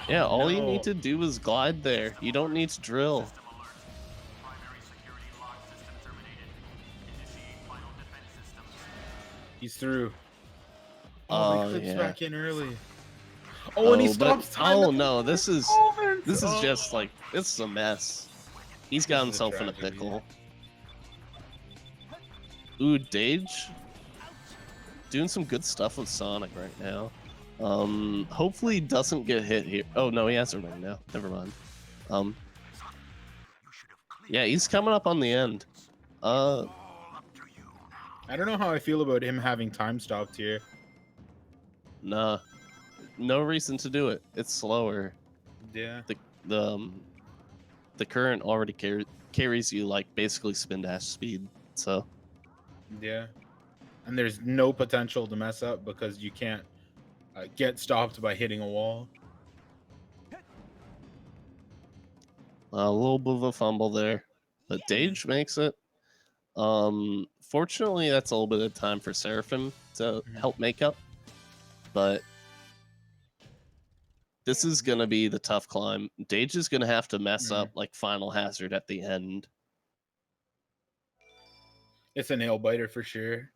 Yeah, Oh, all you no. need to do is glide there. You don't need to drill. He's through. Oh, he clips yeah. back in early. Oh, and he stops time. Oh at the no, this is moment. just like, this is a mess. He's got This is a himself in a tragedy. pickle. Ooh, Dage doing some good stuff with Sonic right now. Hopefully he doesn't get hit here. Oh no, he has a ring now. Never mind. Yeah, he's coming up on the end. I don't know how I feel about him having time stopped here. Nah, no reason to do it. It's slower. Yeah. The current already carries you like basically spin dash speed. So Yeah. And there's no potential to mess up because you can't get stopped by hitting a wall. a little bit of a fumble there, but Dage makes it. Fortunately, that's a little bit of time for Seraphim to help make up, but this is gonna be the tough climb. Dage is gonna have to mess up like Final Hazard at the end. It's a nail biter for sure.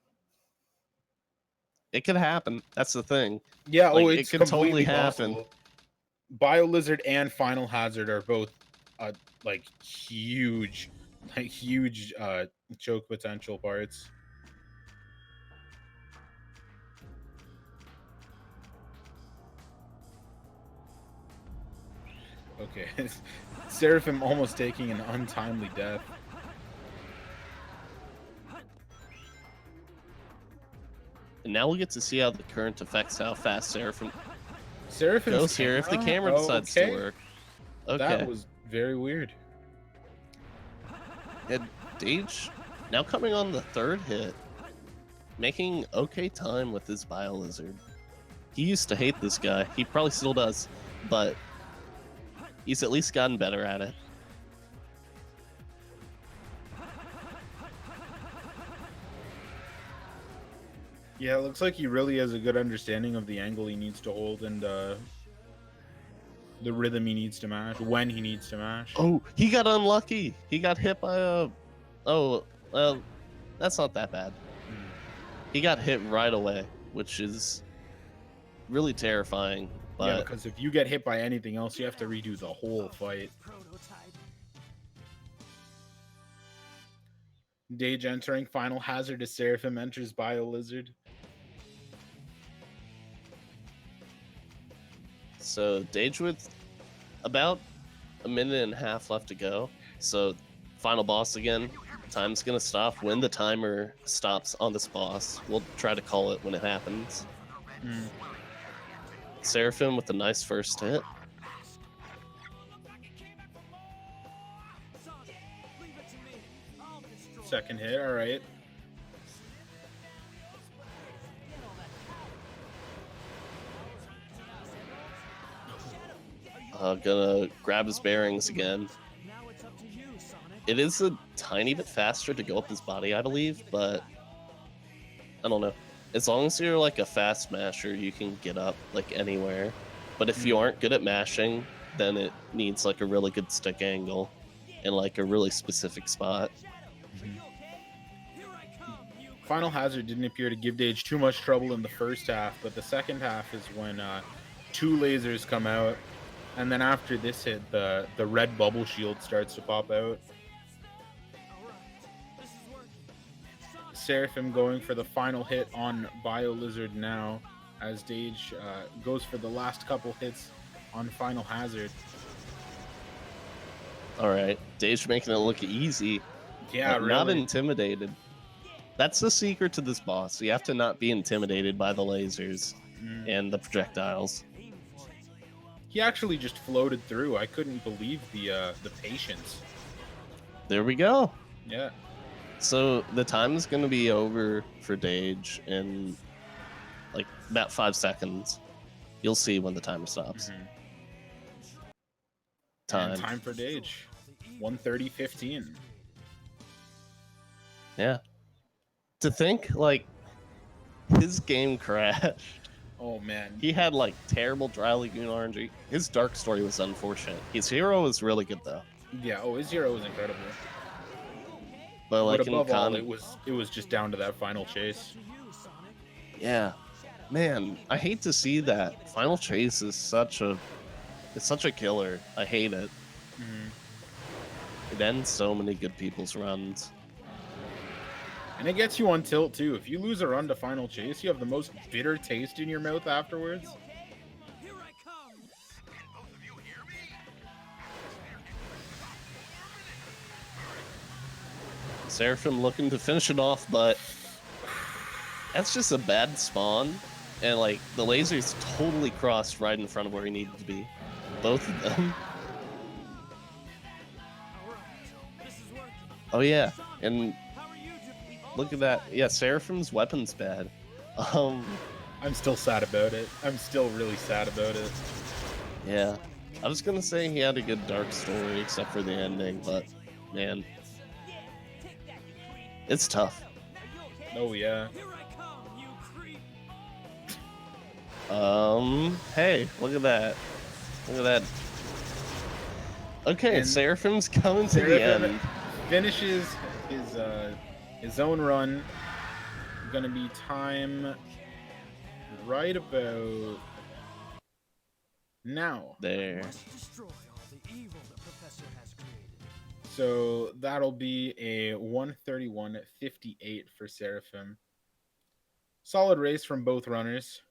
It could happen. That's the thing. Yeah, Like, it's it could completely totally happen. possible. BioLizard and Final Hazard are both like huge choke potential parts. Okay. Seraphim almost taking an untimely death. And now we'll get to see how the current affects how fast Seraphim Seraphim's goes here if the camera decides to work. Okay. That was very weird. And Dage now coming on the third hit, making okay time with his BioLizard. He used to hate this guy. He probably still does, but he's at least gotten better at it. Yeah, it looks like he really has a good understanding of the angle he needs to hold and the rhythm he needs to mash, when he needs to mash. Oh, he got unlucky. He got hit by a... Oh, well, that's not that bad. He got hit right away, which is really terrifying. But Yeah, because if you get hit by anything else, you have to redo the whole fight. Dage entering Final Hazard as Seraphim enters BioLizard. So Dage with about a minute and a half left to go. So final boss again. Time's gonna stop when the timer stops on this boss. We'll try to call it when it happens. Seraphim with a nice first hit. Second hit, all right. Gonna grab his bearings again. It is a tiny bit faster to go up his body, I believe, but I don't know. As long as you're like a fast masher, you can get up like anywhere. But if you aren't good at mashing, then it needs like a really good stick angle and like a really specific spot. Final Hazard didn't appear to give Dage too much trouble in the first half, but the second half is when two lasers come out, and then after this hit, the red bubble shield starts to pop out. Seraphim going for the final hit on BioLizard now, as Dage goes for the last couple hits on Final Hazard. All right, Dage making it look easy. Yeah, really. Not intimidated. That's the secret to this boss. You have to not be intimidated by the lasers and the projectiles. He actually just floated through. I couldn't believe the patience. There we go. Yeah. So the time is going to be over for Dage in like about 5 seconds. You'll see when the timer stops. And time for Dage. 1:30:15. Yeah. To think, like, his game crashed. Oh man. He had like terrible Dry Lagoon RNG. His Dark Story was unfortunate. His hero was really good though. Yeah. Oh, his hero was incredible. But like But in above all, con, it was just down to that final chase. yeah, man, I hate to see that. Final Chase is such a killer. I hate it. Mhm. It ends so many good people's runs. And it gets you on tilt too. If you lose a run to final chase, you have the most bitter taste in your mouth afterwards. Here I come. Seraphim looking to finish it off, but that's just a bad spawn. And like the laser's totally crossed right in front of where he needed to be. Both of them. This is working. Oh yeah, and How are you two people? look at that. Yeah, Seraphim's weapon's bad. I'm still sad about it. I'm still really sad about it. Yeah. I was gonna say he had a good Dark Story except for the ending, but man, it's tough. Oh yeah. Here I come, you creep. Hey, look at that. Look at that. Okay, And Seraphim's coming to the Seraphim end. finishes his own run. Gonna be time right about now. There. Must destroy all the evil the professor has created. So that'll be a 131.58 for Seraphim. Solid race from both runners.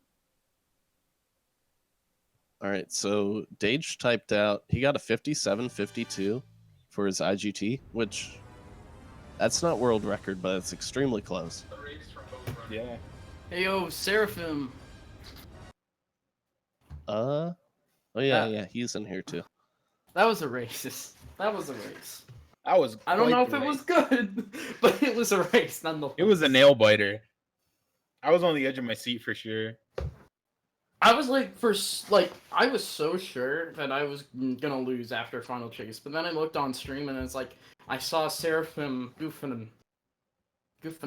All right, so Dage typed out, he got a 57.52 for his IGT, which that's not world record, but it's extremely close. Yeah. Hey yo, Seraphim. Oh yeah, he's in here too. That was a race. That was a race. That was I don't quite know if the it was race. good, but it was a race nonetheless. It was a nail biter. I was on the edge of my seat for sure. I was like, I was so sure that I was gonna lose after Final Chase, but then I looked on stream and it's like I saw Seraphim goofing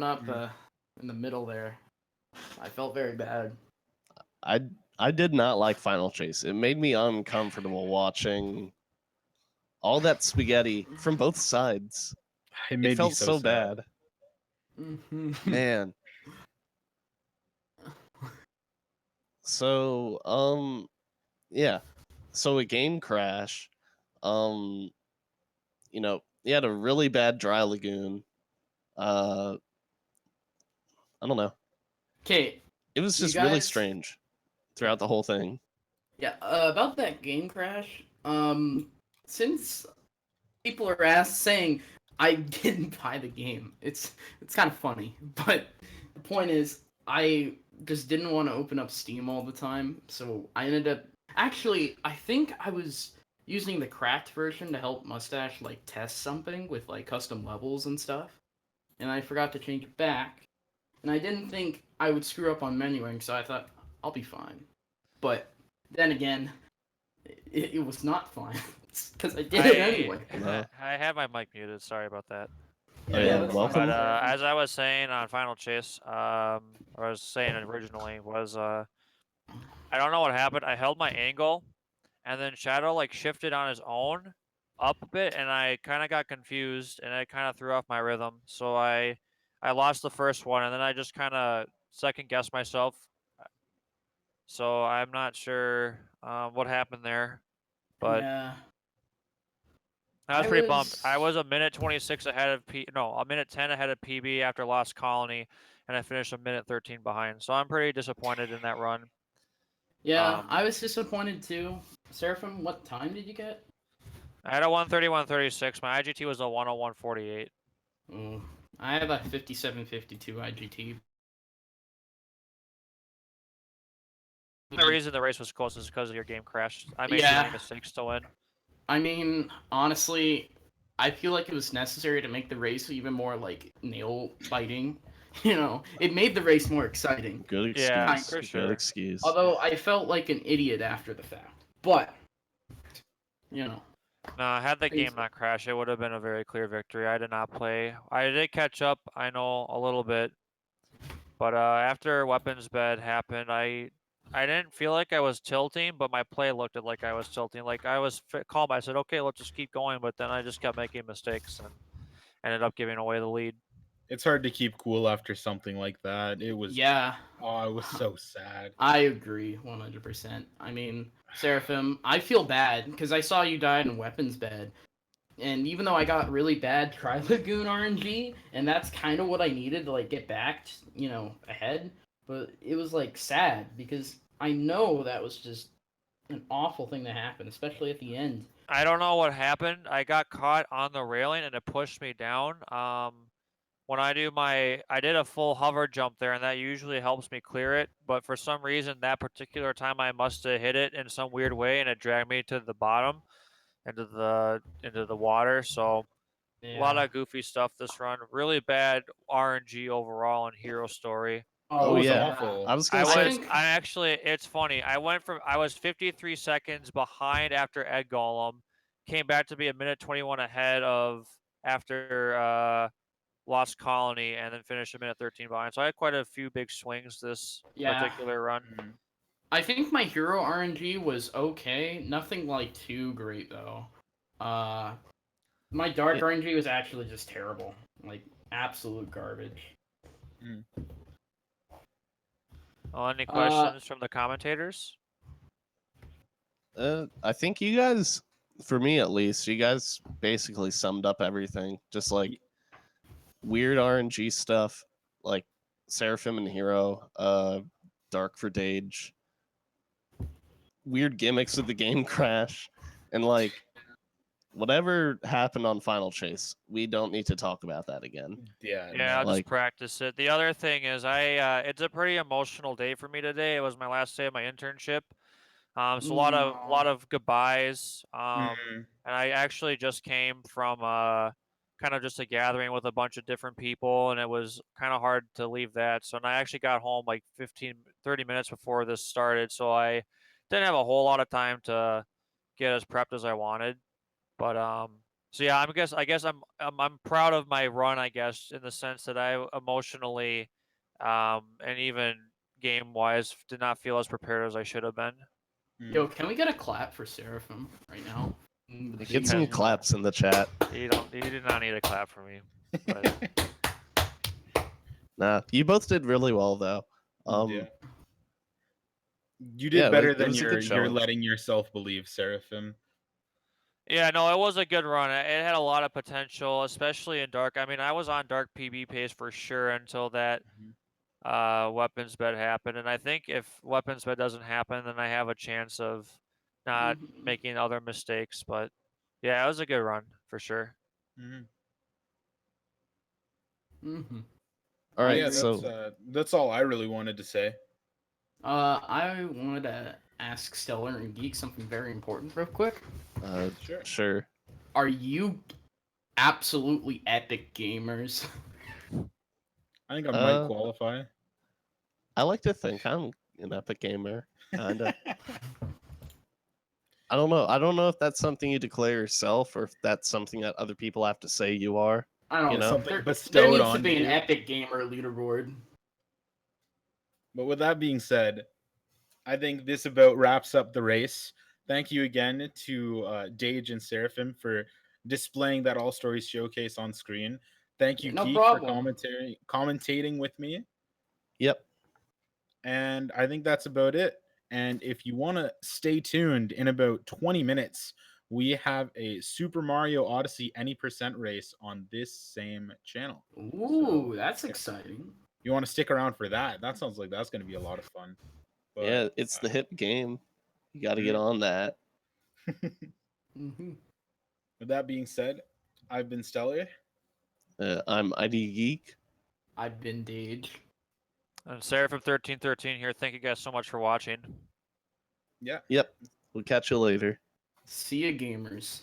up in the middle there. I felt very bad. I did not like Final Chase. It made me uncomfortable watching all that spaghetti from both sides. It made It felt me so sad. bad. Man. So, yeah. So a game crash. You know, he had a really bad Dry Lagoon. I don't know. Okay, It was You just really guys- strange throughout the whole thing. yeah. About that game crash. Since people are saying I didn't buy the game, it's kind of funny. But the point is, I just didn't want to open up Steam all the time, so I ended up. Actually, I think I was using the cracked version to help Mustache like test something with like custom levels and stuff, and I forgot to change it back. And I didn't think I would screw up on menuing, so I thought I'll be fine. But then again, it was not fine because I did it anyway. No. I have my mic muted. Sorry about that. Oh, yeah, that's welcome. fine. But as I was saying on Final Chase, or I was saying originally, was I don't know what happened. I held my angle, and then Shadow like shifted on his own up a bit, and I kind of got confused, and it kind of threw off my rhythm. So I lost the first one, and then I just kind of second guessed myself. So I'm not sure what happened there, but Yeah. I was I pretty bummed. was- I was a minute 26 ahead of a minute 10 ahead of PB after Lost Colony, and I finished a minute 13 behind. So I'm pretty disappointed in that run. Yeah, Um, I was disappointed too. Seraphim, what time did you get? I had a 131.36. My IGT was a 101.48. Oh, I have a 57.52 IGT. The reason the race was close is because of your game crash. I made too Yeah. many mistakes to win. I mean, honestly, I feel like it was necessary to make the race even more like nail biting. You know, it made the race more exciting. Good excuse. Yeah, for sure. Good excuse. Although I felt like an idiot after the fact. But, you know. No, had the Things- game not crashed, it would have been a very clear victory. I did not play. I did catch up, I know, a little bit. But after weapons bed happened, I didn't feel like I was tilting, but my play looked like I was tilting. Like I was calm. I said, okay, let's just keep going. But then I just kept making mistakes and ended up giving away the lead. It's hard to keep cool after something like that. It was Yeah, it was so sad. I agree 100%. I mean, Seraphim, I feel bad because I saw you die in weapons bed. And even though I got really bad Tri Lagoon RNG, and that's kind of what I needed to like get back, ahead, but it was like sad because I know that was just an awful thing to happen, especially at the end. I don't know what happened. I got caught on the railing and it pushed me down. When I did a full hover jump there, and that usually helps me clear it. But for some reason, that particular time, I must have hit it in some weird way, and it dragged me to the bottom, into the water. So a lot Yeah. of goofy stuff this run. Really bad RNG overall in Hero Story. Oh, it was yeah. awful. I was I gonna was say, I actually it's funny. I was 53 seconds behind after Egg Golem, came back to be a minute 21 ahead of after Lost Colony, and then finished a minute 13 behind. So I had quite a few big swings this particular run. Mhm. I think my hero RNG was okay. Nothing like too great though. My dark RNG was actually just terrible. Like absolute garbage. Oh, any questions from the commentators? I think you guys, for me at least, you guys basically summed up everything. Just like weird RNG stuff, like Seraphim and Hero, Dark for Dage, weird gimmicks with the game crash, and like whatever happened on Final Chase, we don't need to talk about that again. Yeah. Yeah, I'll no. just practice it. The other thing is, it's a pretty emotional day for me today. It was my last day of my internship. So a lot of goodbyes. Mhm. And I actually just came from kind of just a gathering with a bunch of different people, and it was kind of hard to leave that. So and I actually got home like 30 minutes before this started, so I didn't have a whole lot of time to get as prepped as I wanted. But so yeah, I guess I'm proud of my run, I guess, in the sense that I emotionally and even game wise did not feel as prepared as I should have been. Yo, can we get a clap for Seraphim right now? Get some claps in the chat. You do not need a clap for me. But Nah, you both did really well though. Yeah. You did yeah, better it than was a good you're showing. letting yourself believe, Seraphim. yeah, no, it was a good run. It had a lot of potential, especially in dark. I mean, I was on dark PB pace for sure until that weapons bed happened, and I think if weapons bed doesn't happen, then I have a chance of not making other mistakes. But yeah, it was a good run for sure. All right, Yeah, so that's all I really wanted to say. I wanted to ask Stellar and Geek something very important real quick. sure. Are you absolutely epic gamers? I think I might qualify. I like to think I'm an epic gamer, kinda. I don't know. I don't know if that's something you declare yourself or if that's something that other people have to say you are. I don't You know. know? Something There bestowed needs to on be an you. epic gamer leaderboard. But with that being said, I think this about wraps up the race. Thank you again to Dage and Seraphim for displaying that All Stories showcase on screen. Thank you, No Geek, for problem. commentating with me. Yep. And I think that's about it. And if you want to stay tuned, in about 20 minutes, we have a Super Mario Odyssey any percent race on this same channel. Ooh, that's exciting. You want to stick around for that? That sounds like that's going to be a lot of fun. But, Yeah, it's the hip game. You got to get on that. With that being said, I've been Stellar. I'm ID Geek. I've been Dage. And Seraphim1313 here. Thank you guys so much for watching. Yeah. Yep. We'll catch you later. See ya, gamers.